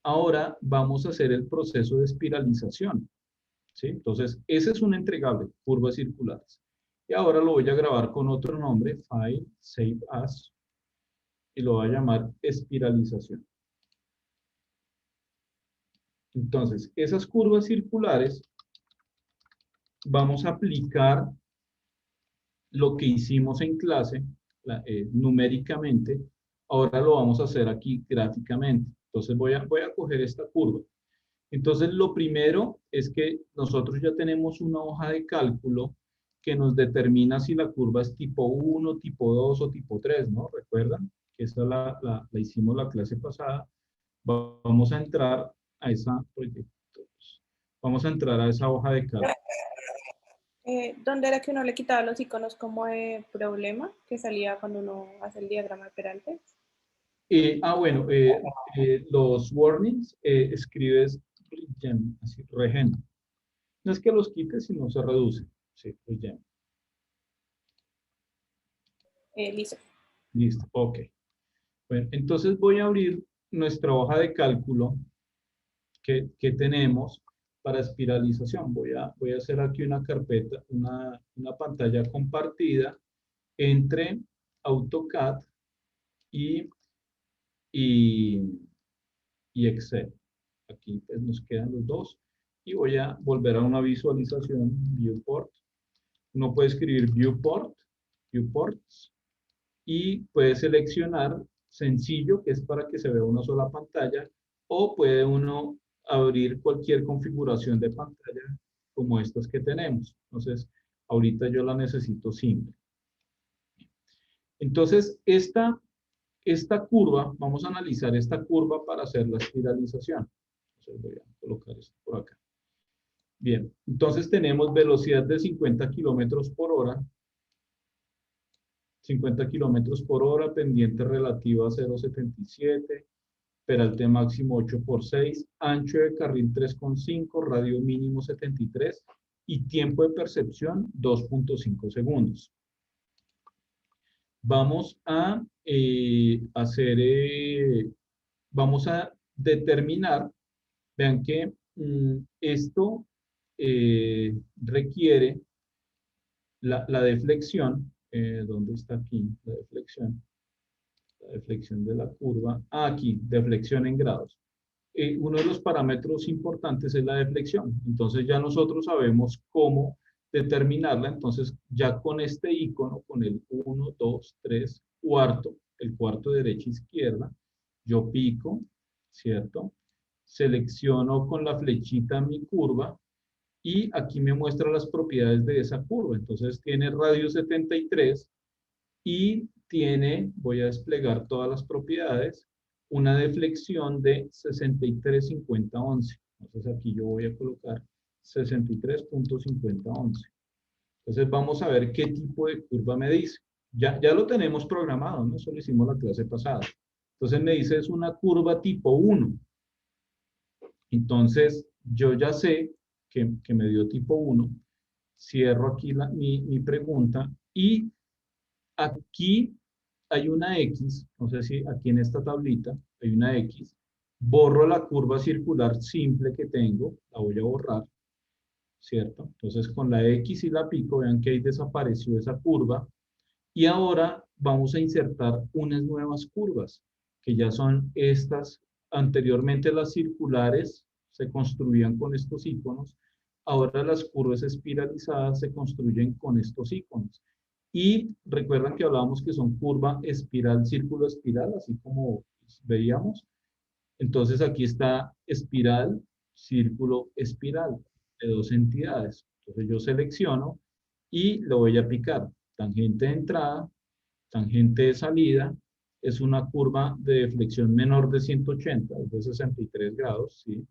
ahora vamos a hacer el proceso de espiralización, ¿sí? Entonces, ese es un entregable, curvas circulares. Y ahora lo voy a grabar con otro nombre, File, Save As, y lo voy a llamar espiralización. Entonces, esas curvas circulares, vamos a aplicar lo que hicimos en clase, numéricamente, ahora lo vamos a hacer aquí gráficamente. Entonces, voy a coger esta curva. Entonces, lo primero es que nosotros ya tenemos una hoja de cálculo que nos determina si la curva es tipo 1, tipo 2 o tipo 3, ¿no? ¿Recuerdan? Que esta la hicimos la clase pasada. Vamos a entrar a esa, vamos a entrar a esa hoja de cálculo. ¿Dónde era que uno le quitaba los iconos como de problema que salía cuando uno hace el diagrama de peralte? Bueno, los warnings escribes así, regen. No es que los quites, sino se reduce. Sí, regen. Listo. Listo, ok. Bueno, entonces voy a abrir nuestra hoja de cálculo que tenemos para espiralización. Voy a hacer aquí una carpeta, una pantalla compartida entre AutoCAD y Excel. Aquí pues nos quedan los dos. Y voy a volver a una visualización, Viewport. Uno puede escribir Viewports, y puede seleccionar sencillo, que es para que se vea una sola pantalla, o puede uno abrir cualquier configuración de pantalla como estas que tenemos. Entonces, ahorita yo la necesito simple. Entonces, esta curva, vamos a analizar esta curva para hacer la espiralización. Entonces, voy a colocar esto por acá. Bien, entonces tenemos velocidad de 50 kilómetros por hora. 50 kilómetros por hora, pendiente relativa a 0,77, peralte máximo 8×6, ancho de carril 3,5, radio mínimo 73 y tiempo de percepción 2.5 segundos. Vamos a vamos a determinar, vean que esto requiere la deflexión. ¿Dónde está aquí la deflexión? La deflexión de la curva. Aquí, deflexión en grados. Uno de los parámetros importantes es la deflexión. Entonces ya nosotros sabemos cómo determinarla. Entonces ya con este icono, con el 1, 2, 3, cuarto, el cuarto derecha izquierda, yo pico, ¿cierto? Selecciono con la flechita mi curva y aquí me muestra las propiedades de esa curva. Entonces tiene radio 73 y tiene, voy a desplegar todas las propiedades, una deflexión de 63,5011. Entonces aquí yo voy a colocar 63.5011. Entonces vamos a ver qué tipo de curva me dice. Ya lo tenemos programado, ¿no? Eso lo hicimos la clase pasada. Entonces me dice es una curva tipo 1. Entonces yo ya sé que me dio tipo 1. Cierro aquí mi pregunta y aquí hay una X, no sé si aquí en esta tablita hay una X, borro la curva circular simple que tengo, la voy a borrar, ¿cierto? Entonces con la X y la pico, vean que ahí desapareció esa curva, y ahora vamos a insertar unas nuevas curvas, que ya son estas. Anteriormente las circulares se construían con estos iconos, ahora las curvas espiralizadas se construyen con estos iconos. Y recuerdan que hablábamos que son curva, espiral, círculo, espiral, así como veíamos. Entonces aquí está espiral, círculo, espiral, de dos entidades. Entonces yo selecciono y lo voy a picar. Tangente de entrada, tangente de salida, es una curva de deflexión menor de 180, es de 63 grados, ¿sí?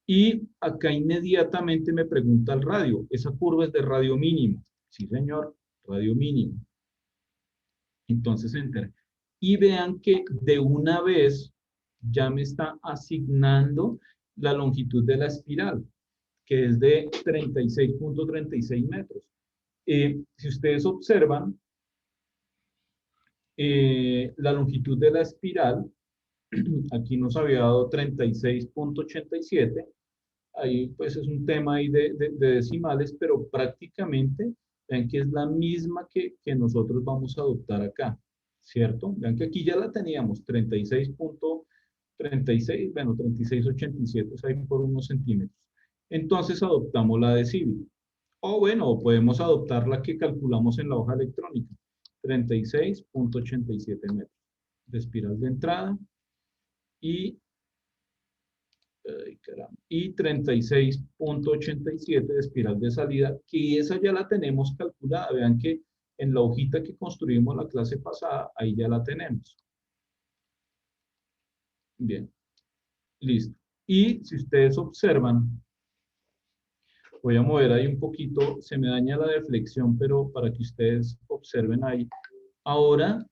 Y acá inmediatamente me pregunta el radio, esa curva es de radio mínimo. Sí, señor, radio mínimo. Entonces, enter. Y vean que de una vez ya me está asignando la longitud de la espiral, que es de 36.36 metros. Si ustedes observan, la longitud de la espiral, aquí nos había dado 36.87, ahí pues es un tema ahí de decimales, pero prácticamente vean que es la misma que nosotros vamos a adoptar acá, ¿cierto? Vean que aquí ya la teníamos, 36.36, bueno, 36.87 es ahí por unos centímetros. Entonces adoptamos la de civil. O bueno, podemos adoptar la que calculamos en la hoja electrónica, 36.87 metros de espiral de entrada y 36.87 de espiral de salida, que esa ya la tenemos calculada. Vean que en la hojita que construimos la clase pasada, ahí ya la tenemos. Bien, listo. Y si ustedes observan, voy a mover ahí un poquito, se me daña la deflexión, pero para que ustedes observen ahí. Ahora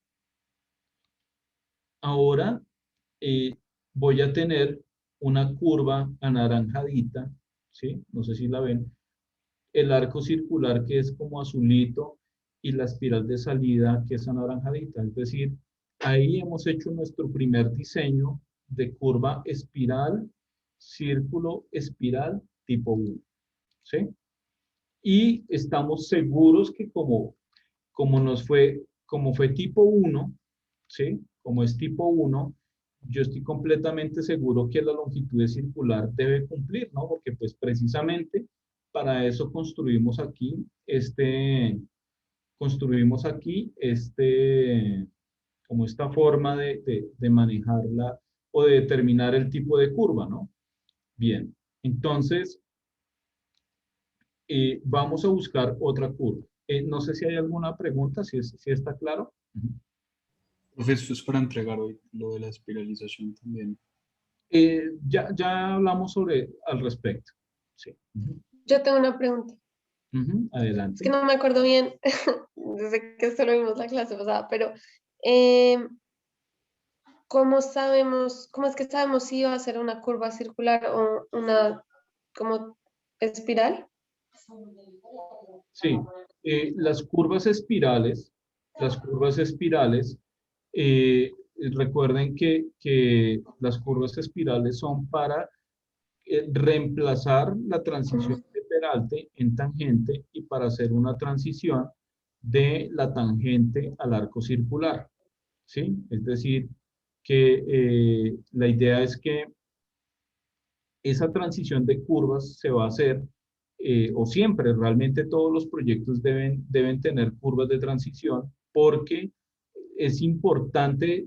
voy a tener una curva anaranjadita, ¿sí? No sé si la ven. El arco circular que es como azulito y la espiral de salida que es anaranjadita. Es decir, ahí hemos hecho nuestro primer diseño de curva espiral, círculo, espiral tipo 1, ¿sí? Y estamos seguros que como fue tipo 1, ¿sí? Como es tipo 1, yo estoy completamente seguro que la longitud circular debe cumplir, ¿no? Porque pues precisamente para eso construimos aquí como esta forma de manejarla o de determinar el tipo de curva, ¿no? Bien, entonces vamos a buscar otra curva. No sé si hay alguna pregunta, si está claro. Profe, esto es para entregar hoy lo de la espiralización también. Ya hablamos al respecto. Sí. Yo tengo una pregunta. Ujú, Es adelante. que no me acuerdo bien, desde que esto lo vimos la clase pasada, pero eh, ¿cómo sabemos, cómo es que sabemos si va a ser una curva circular o una como espiral? Sí, las curvas espirales, recuerden que las curvas espirales son para reemplazar la transición de peralte en tangente y para hacer una transición de la tangente al arco circular, ¿sí? Es decir, que la idea es que esa transición de curvas se va a hacer, o siempre, realmente todos los proyectos deben tener curvas de transición porque es importante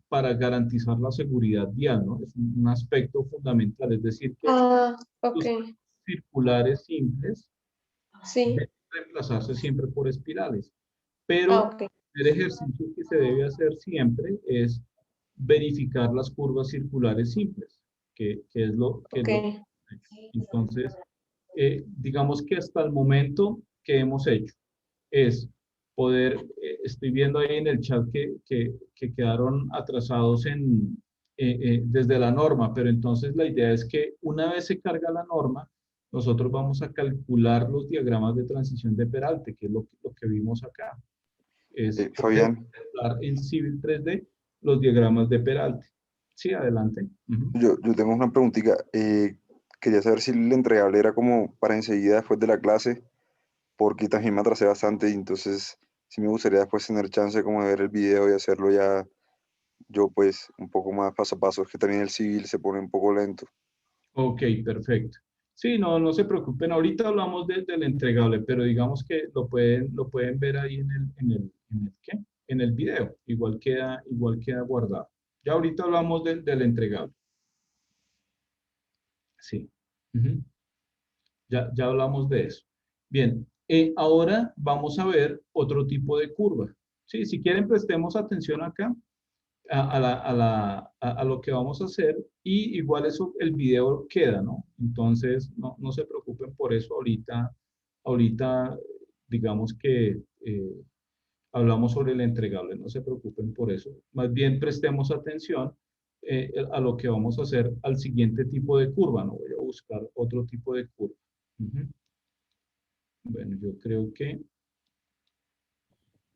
para garantizar la seguridad vial, ¿no? Es un aspecto fundamental, es decir, que Ah, ok, los circulares simples sí, deben reemplazarse siempre por espirales. ah, Pero ok, el ejercicio que se debe hacer siempre es verificar las curvas circulares simples, que es ok. lo que hemos hecho. Entonces, digamos que hasta el momento que hemos hecho es poder, estoy viendo ahí en el chat que quedaron atrasados desde la norma, pero entonces la idea es que una vez se carga la norma, nosotros vamos a calcular los diagramas de transición de peralte, que es lo que vimos acá. Es poder Fabián, representar en Civil 3D los diagramas de peralte. Sí, adelante. Ujú. yo tengo una preguntita. Quería saber si el entregable era como para enseguida después de la clase, porque también me atrasé bastante y entonces sí me gustaría después tener chance como de ver el video y hacerlo ya yo pues un poco más paso a paso. Es que también el civil se pone un poco lento. Ok, perfecto. Sí, no se preocupen. Ahorita hablamos del entregable, pero digamos que lo pueden ver ahí ¿qué? En el video. Igual queda guardado. Ya ahorita hablamos del entregable. Sí. Ujú. Ya hablamos de eso. Bien, ahora vamos a ver otro tipo de curva. Sí, si quieren prestemos atención acá a lo que vamos a hacer y igual eso, el video queda, ¿no? Entonces, no se preocupen por eso ahorita digamos que hablamos sobre el entregable, no se preocupen por eso. Más bien prestemos atención a lo que vamos a hacer al siguiente tipo de curva, ¿no? Voy a buscar otro tipo de curva. Ujú. Bueno, yo creo que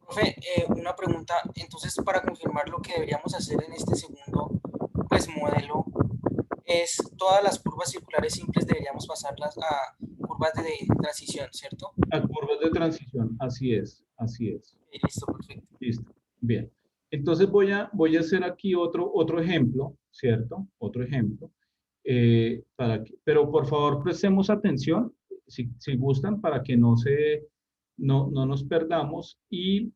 Profe, una pregunta, entonces para confirmar lo que deberíamos hacer en este segundo pues, modelo es todas las curvas circulares simples deberíamos pasarlas a curvas de transición, ¿cierto? a curvas de transición, así es, así es. Listo, perfecto. Listo. Bien. Entonces voy a hacer aquí otro ejemplo, ¿cierto? Otro ejemplo. Pero por favor prestemos atención, si gustan, para que no nos perdamos y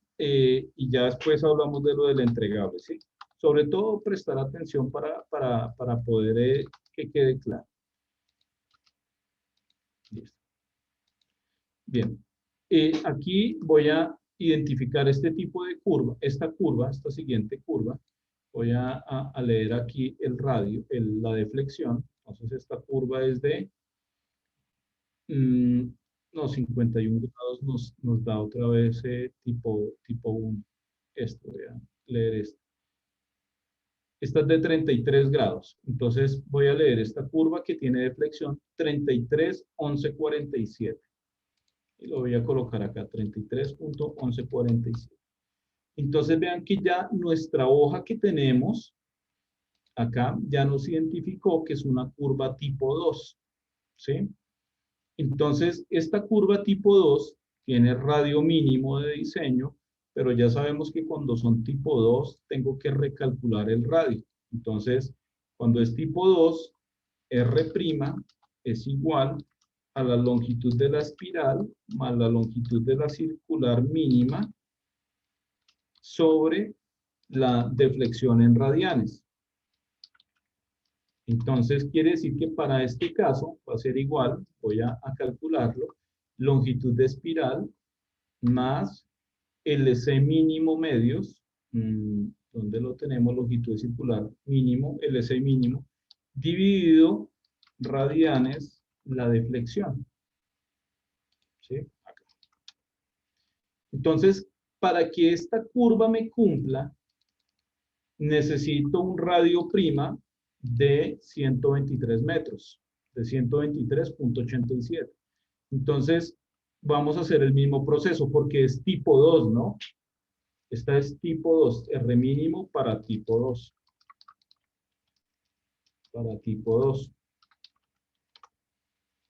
ya después hablamos de lo del entregable, ¿sí? Sobre todo prestar atención para poder que quede claro. Listo. Bien. Aquí voy a identificar este tipo de curva, esta siguiente curva. Voy a leer aquí el radio, la deflexión. Entonces esta curva es de, mm, no, 51 grados nos da otra vez tipo 1. Esto, voy a leer esto. Esta es de 33 grados. Entonces voy a leer esta curva que tiene deflexión 33, 11, 47. Y lo voy a colocar acá, 33.1147. Entonces vean que ya nuestra hoja que tenemos acá ya nos identificó que es una curva tipo 2, ¿sí? Entonces, esta curva tipo 2 tiene radio mínimo de diseño, pero ya sabemos que cuando son tipo 2 tengo que recalcular el radio. Entonces, cuando es tipo 2, R' es igual a la longitud de la espiral más la longitud de la circular mínima sobre la deflexión en radianes. Entonces, quiere decir que para este caso va a ser igual, voy a calcularlo, longitud de espiral más LC mínimo medios, ¿dónde lo tenemos? Longitud circular mínimo, LC mínimo, dividido radianes la deflexión. ¿sí? Acá. Entonces, para que esta curva me cumpla, necesito un radio prima de 123 metros, de 123.87. Entonces, vamos a hacer el mismo proceso porque es tipo 2, ¿no? Esta es tipo 2, R mínimo para tipo 2. Para tipo 2.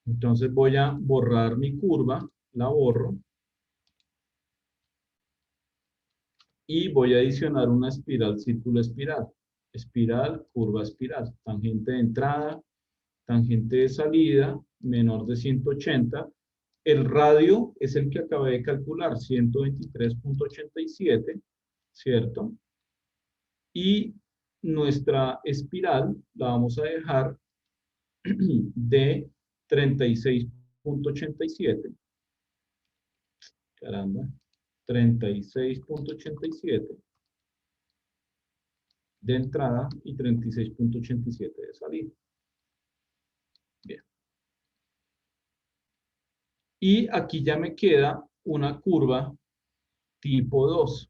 Entonces voy a borrar mi curva, la borro. Y voy a adicionar una espiral, círculo espiral. Espiral, curva espiral. Tangente de entrada, tangente de salida, menor de 180. El radio es el que acabé de calcular, 123.87, ¿cierto? Y nuestra espiral la vamos a dejar de 36.87. Caramba. 36.87 de entrada y 36.87 de salida. Bien. Y aquí ya me queda una curva tipo 2,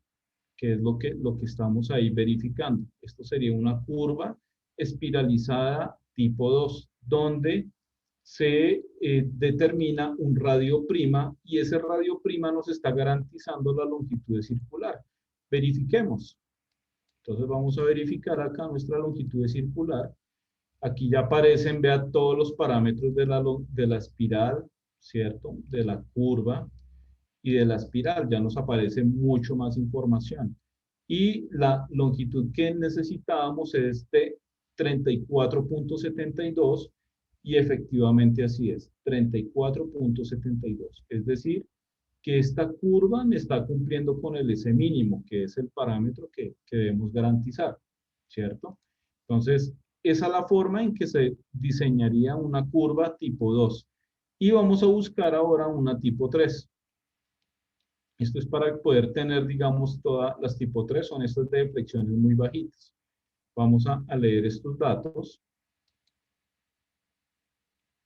que es lo que estamos ahí verificando. Esto sería una curva espiralizada tipo 2, donde se determina un radio prima y ese radio prima nos está garantizando la longitud circular. Verifiquemos. Entonces vamos a verificar acá nuestra longitud circular. Aquí ya aparecen, vea, todos los parámetros de la espiral, ¿cierto? De la curva y de la espiral. Ya nos aparece mucho más información. Y la longitud que necesitábamos es de 34.72 y efectivamente así es, 34.72. Es decir, que esta curva me está cumpliendo con el S mínimo, que es el parámetro que debemos garantizar, ¿cierto? Entonces, esa es la forma en que se diseñaría una curva tipo 2. Y vamos a buscar ahora una tipo 3. Esto es para poder tener, digamos, todas las tipo 3, son estas de deflexiones muy bajitas. Vamos a leer estos datos.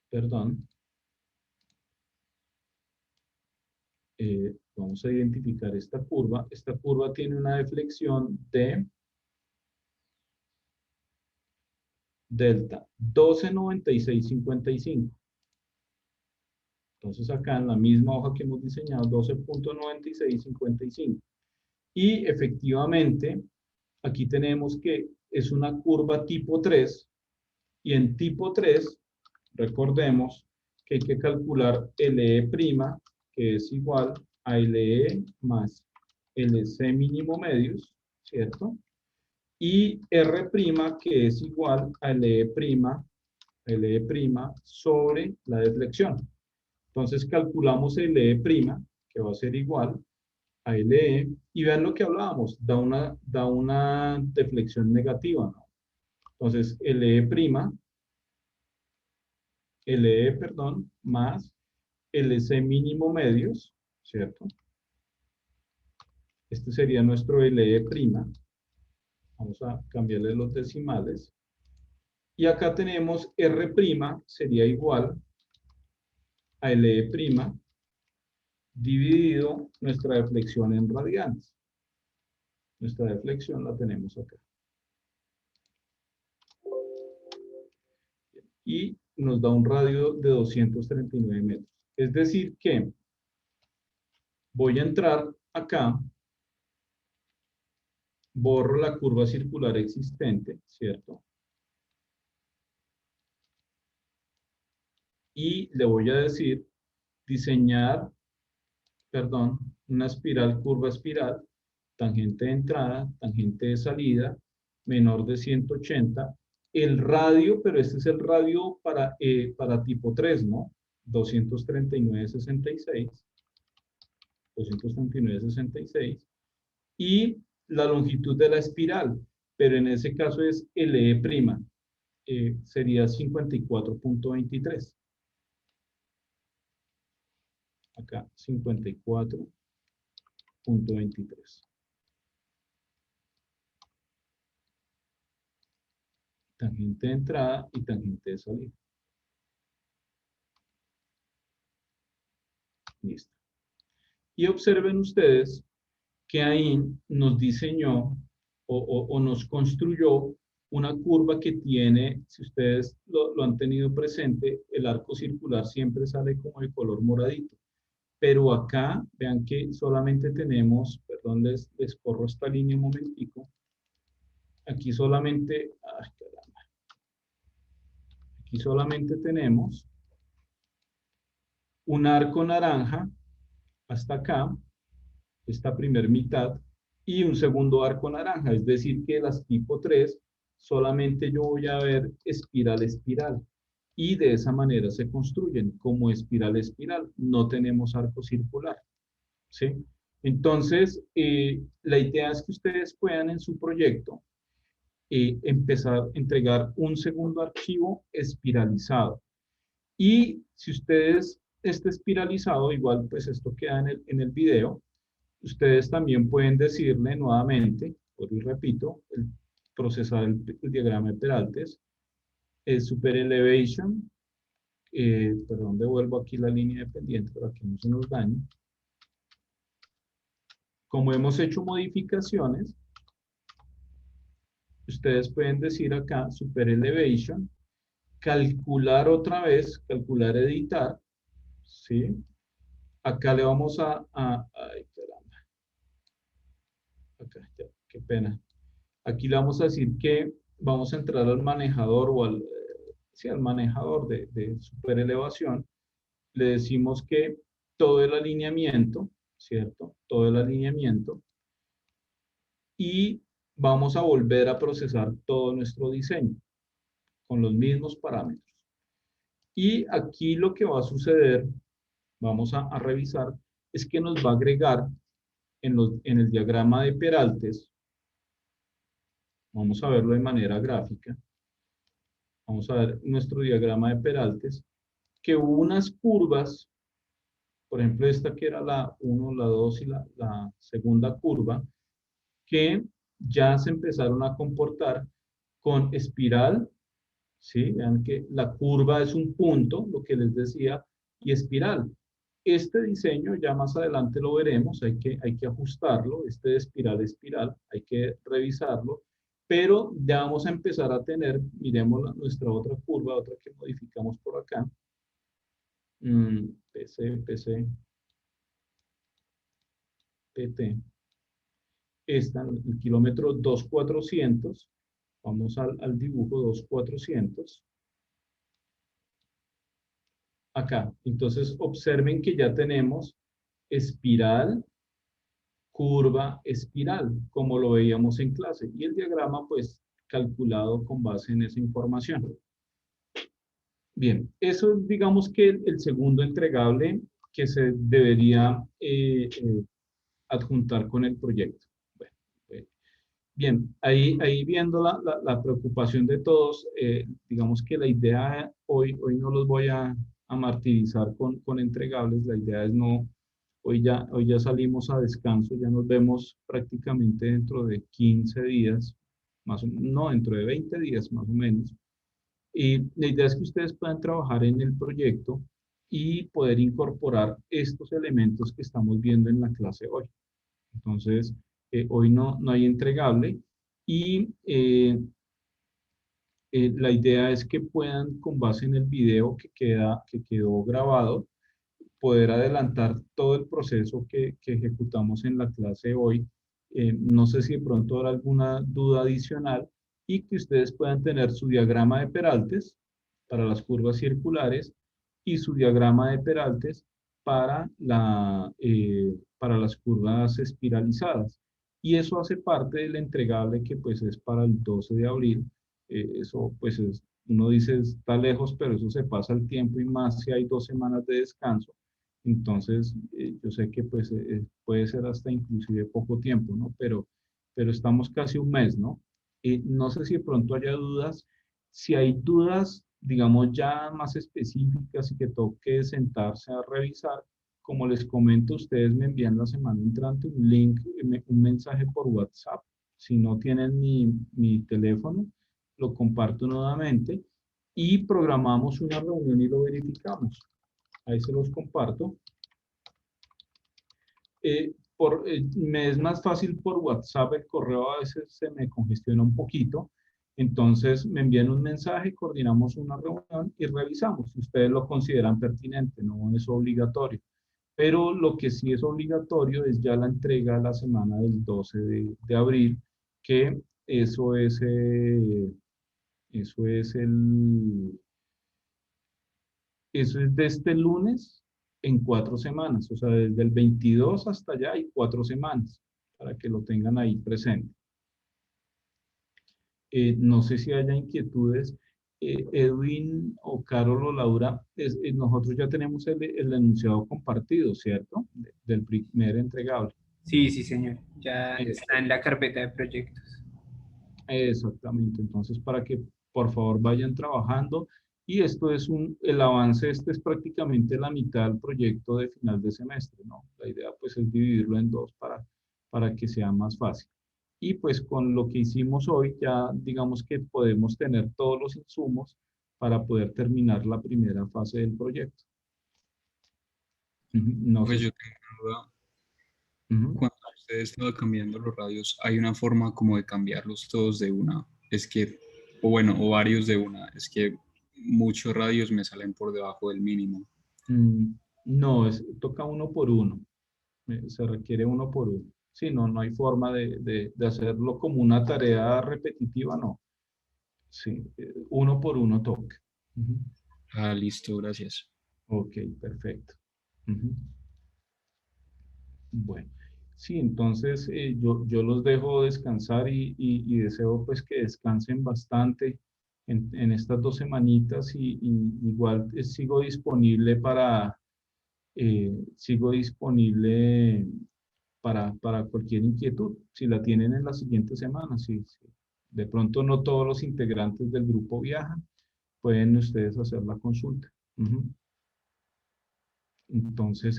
Perdón. Vamos a identificar esta curva. Esta curva tiene una deflexión de delta 12.9655. Entonces acá en la misma hoja que hemos diseñado, 12.9655. Y efectivamente, aquí tenemos que es una curva tipo 3. Y en tipo 3, recordemos que hay que calcular LE', que es igual a LE más LC mínimo medios, ¿cierto? Y R', que es igual a LE', sobre la deflexión. Entonces calculamos LE', que va a ser igual a LE, y vean lo que hablábamos, da una deflexión negativa, ¿no? Entonces LE', más LC mínimo medios, ¿cierto? Este sería nuestro LE'. Vamos a cambiarle los decimales. Y acá tenemos R', sería igual a LE', dividido nuestra deflexión en radianes. Nuestra deflexión la tenemos acá. Y nos da un radio de 239 metros. Es decir que voy a entrar acá, borro la curva circular existente, ¿cierto? Y le voy a decir diseñar, perdón, una espiral, curva espiral, tangente de entrada, tangente de salida, menor de 180. El radio, pero este es el radio para tipo 3, ¿no? 239.66. 239.66. Y la longitud de la espiral, pero en ese caso es LE', sería 54.23. Acá, 54.23. Tangente de entrada y tangente de salida. Listo. Y observen ustedes que ahí nos diseñó o nos construyó una curva que tiene, si ustedes lo han tenido presente, el arco circular siempre sale como de color moradito. Pero acá, vean que solamente tenemos, perdón, les corro esta línea un momentico. Aquí solamente, ay, caramba. Aquí solamente tenemos un arco naranja hasta acá, esta primer mitad, y un segundo arco naranja, es decir, que las tipo 3 solamente yo voy a ver espiral, espiral, y de esa manera se construyen como espiral, espiral, no tenemos arco circular, ¿sí? Entonces, la idea es que ustedes puedan en su proyecto empezar a entregar un segundo archivo espiralizado, y si ustedes, este espiralizado, igual pues esto queda en el video, ustedes también pueden decirle nuevamente, y repito, procesar el diagrama de Peraltes, Super Elevation, perdón, devuelvo aquí la línea de pendiente para que no se nos dañe. Como hemos hecho modificaciones, ustedes pueden decir acá Super Elevation, calcular otra vez, calcular editar, ¿sí? Acá le vamos ay, caramba. Acá, ya, qué pena. Aquí le vamos a decir que vamos a entrar al manejador o al, sí, al manejador de super elevación. Le decimos que todo el alineamiento, ¿cierto? Todo el alineamiento. Y vamos a volver a procesar todo nuestro diseño con los mismos parámetros. Y aquí lo que va a suceder, vamos a revisar, es que nos va a agregar en el diagrama de Peraltes. Vamos a verlo de manera gráfica. Vamos a ver nuestro diagrama de Peraltes, que hubo unas curvas, por ejemplo esta que era la 1, la 2 y la segunda curva, que ya se empezaron a comportar con espiral, ¿sí? Vean que la curva es un punto, lo que les decía, y espiral. Este diseño ya más adelante lo veremos, hay que ajustarlo, este de espiral, espiral, hay que revisarlo, pero ya vamos a empezar a tener, miremos nuestra otra curva, otra que modificamos por acá, PC, PT, esta, el kilómetro 2400, vamos al dibujo 2400, acá, entonces observen que ya tenemos espiral, curva, espiral, como lo veíamos en clase, y el diagrama pues calculado con base en esa información. Bien, eso es digamos que el segundo entregable que se debería adjuntar con el proyecto. Bueno, bien, ahí viendo la preocupación de todos, digamos que la idea hoy no los voy a martirizar con entregables, la idea es no, hoy ya salimos a descanso, ya nos vemos prácticamente dentro de 15 días, no, dentro de 20 días más o menos. Y la idea es que ustedes puedan trabajar en el proyecto y poder incorporar estos elementos que estamos viendo en la clase hoy. Entonces, hoy no hay entregable y la idea es que puedan, con base en el video que quedó grabado, poder adelantar todo el proceso que ejecutamos en la clase hoy. No sé si de pronto habrá alguna duda adicional y que ustedes puedan tener su diagrama de Peraltes para las curvas circulares y su diagrama de Peraltes para las curvas espiralizadas. Y eso hace parte del entregable que pues es para el 12 de abril. Eso pues uno dice está lejos, pero eso se pasa el tiempo y más si hay 2 semanas de descanso. Entonces, yo sé que pues puede ser hasta inclusive poco tiempo, ¿no? Pero estamos casi un mes, ¿no? No sé si de pronto haya dudas. Si hay dudas, digamos, ya más específicas y que toque sentarse a revisar, como les comento, ustedes me envían la semana entrante un link, un mensaje por WhatsApp. Si no tienen mi teléfono, lo comparto nuevamente y programamos una reunión y lo verificamos. Ahí se los comparto. Me es más fácil por WhatsApp, el correo a veces se me congestiona un poquito, entonces me envían un mensaje, coordinamos una reunión y revisamos. Si ustedes lo consideran pertinente, no es obligatorio. Pero lo que sí es obligatorio es ya la entrega la semana del 12 de abril, que eso es, eso es eso es de este lunes en 4 semanas, o sea, desde el 22 hasta allá hay 4 semanas, para que lo tengan ahí presente. No sé si haya inquietudes. Edwin o Carol o Laura, nosotros ya tenemos el enunciado compartido, ¿cierto? Del primer entregable. Sí, sí, señor. Ya está en la carpeta de proyectos. Exactamente, entonces para que por favor vayan trabajando y esto es el avance, este es prácticamente la mitad del proyecto de final de semestre, ¿no? La idea pues es dividirlo en dos para que sea más fácil. Y pues con lo que hicimos hoy ya digamos que podemos tener todos los insumos para poder terminar la primera fase del proyecto. No Pues sé. yo tengo una duda. Cuando ustedes estaban cambiando los radios, ¿hay una forma como de cambiarlos todos de una? Es que, o bueno, o varios de una. Es que muchos radios me salen por debajo del mínimo. No, toca uno por uno. Se requiere uno por uno. Sí, no hay forma de hacerlo como una tarea repetitiva, no. Sí, uno por uno toca. Ah, listo, gracias. Ok, perfecto. Bueno, sí, entonces yo los dejo descansar y deseo pues que descansen bastante en estas 2 semanitas y igual sigo disponible para cualquier inquietud, si la tienen en la siguiente semana. Si de pronto no todos los integrantes del grupo viajan, pueden ustedes hacer la consulta. Entonces,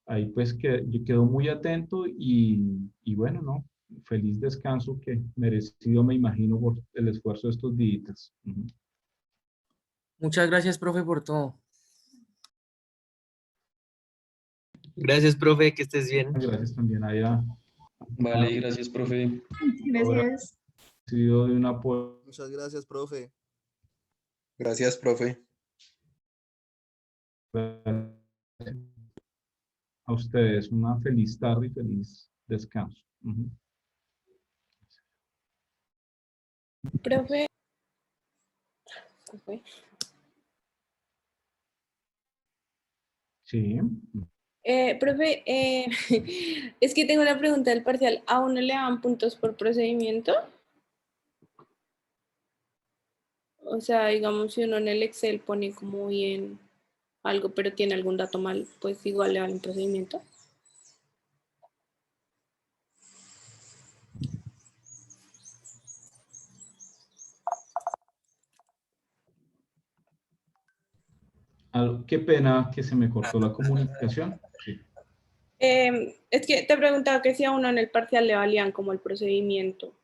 ahí pues que yo quedo muy atento y bueno, ¿no? Feliz descanso que merecido me imagino por el esfuerzo de estos días. Muchas gracias, profe, por todo. Gracias, profe, que estés bien. Gracias también allá. Vale, gracias, profe. Gracias. Ha sido de un apoyo. Muchas gracias, profe. Gracias, profe. A ustedes una feliz tarde y feliz descanso. Profe. Sí. Profe, es que tengo una pregunta del parcial. ¿A uno le dan puntos por procedimiento? O sea, digamos, si uno en el Excel pone como bien algo, pero tiene algún dato mal, pues igual le dan un procedimiento. Qué pena que se me cortó la comunicación. Sí. Es que te preguntaba que si a uno en el parcial le valían como el procedimiento.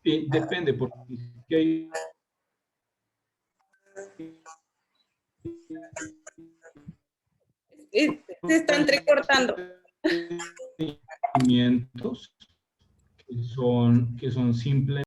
Depende, porque hay... Se está entrecortando. Que son simples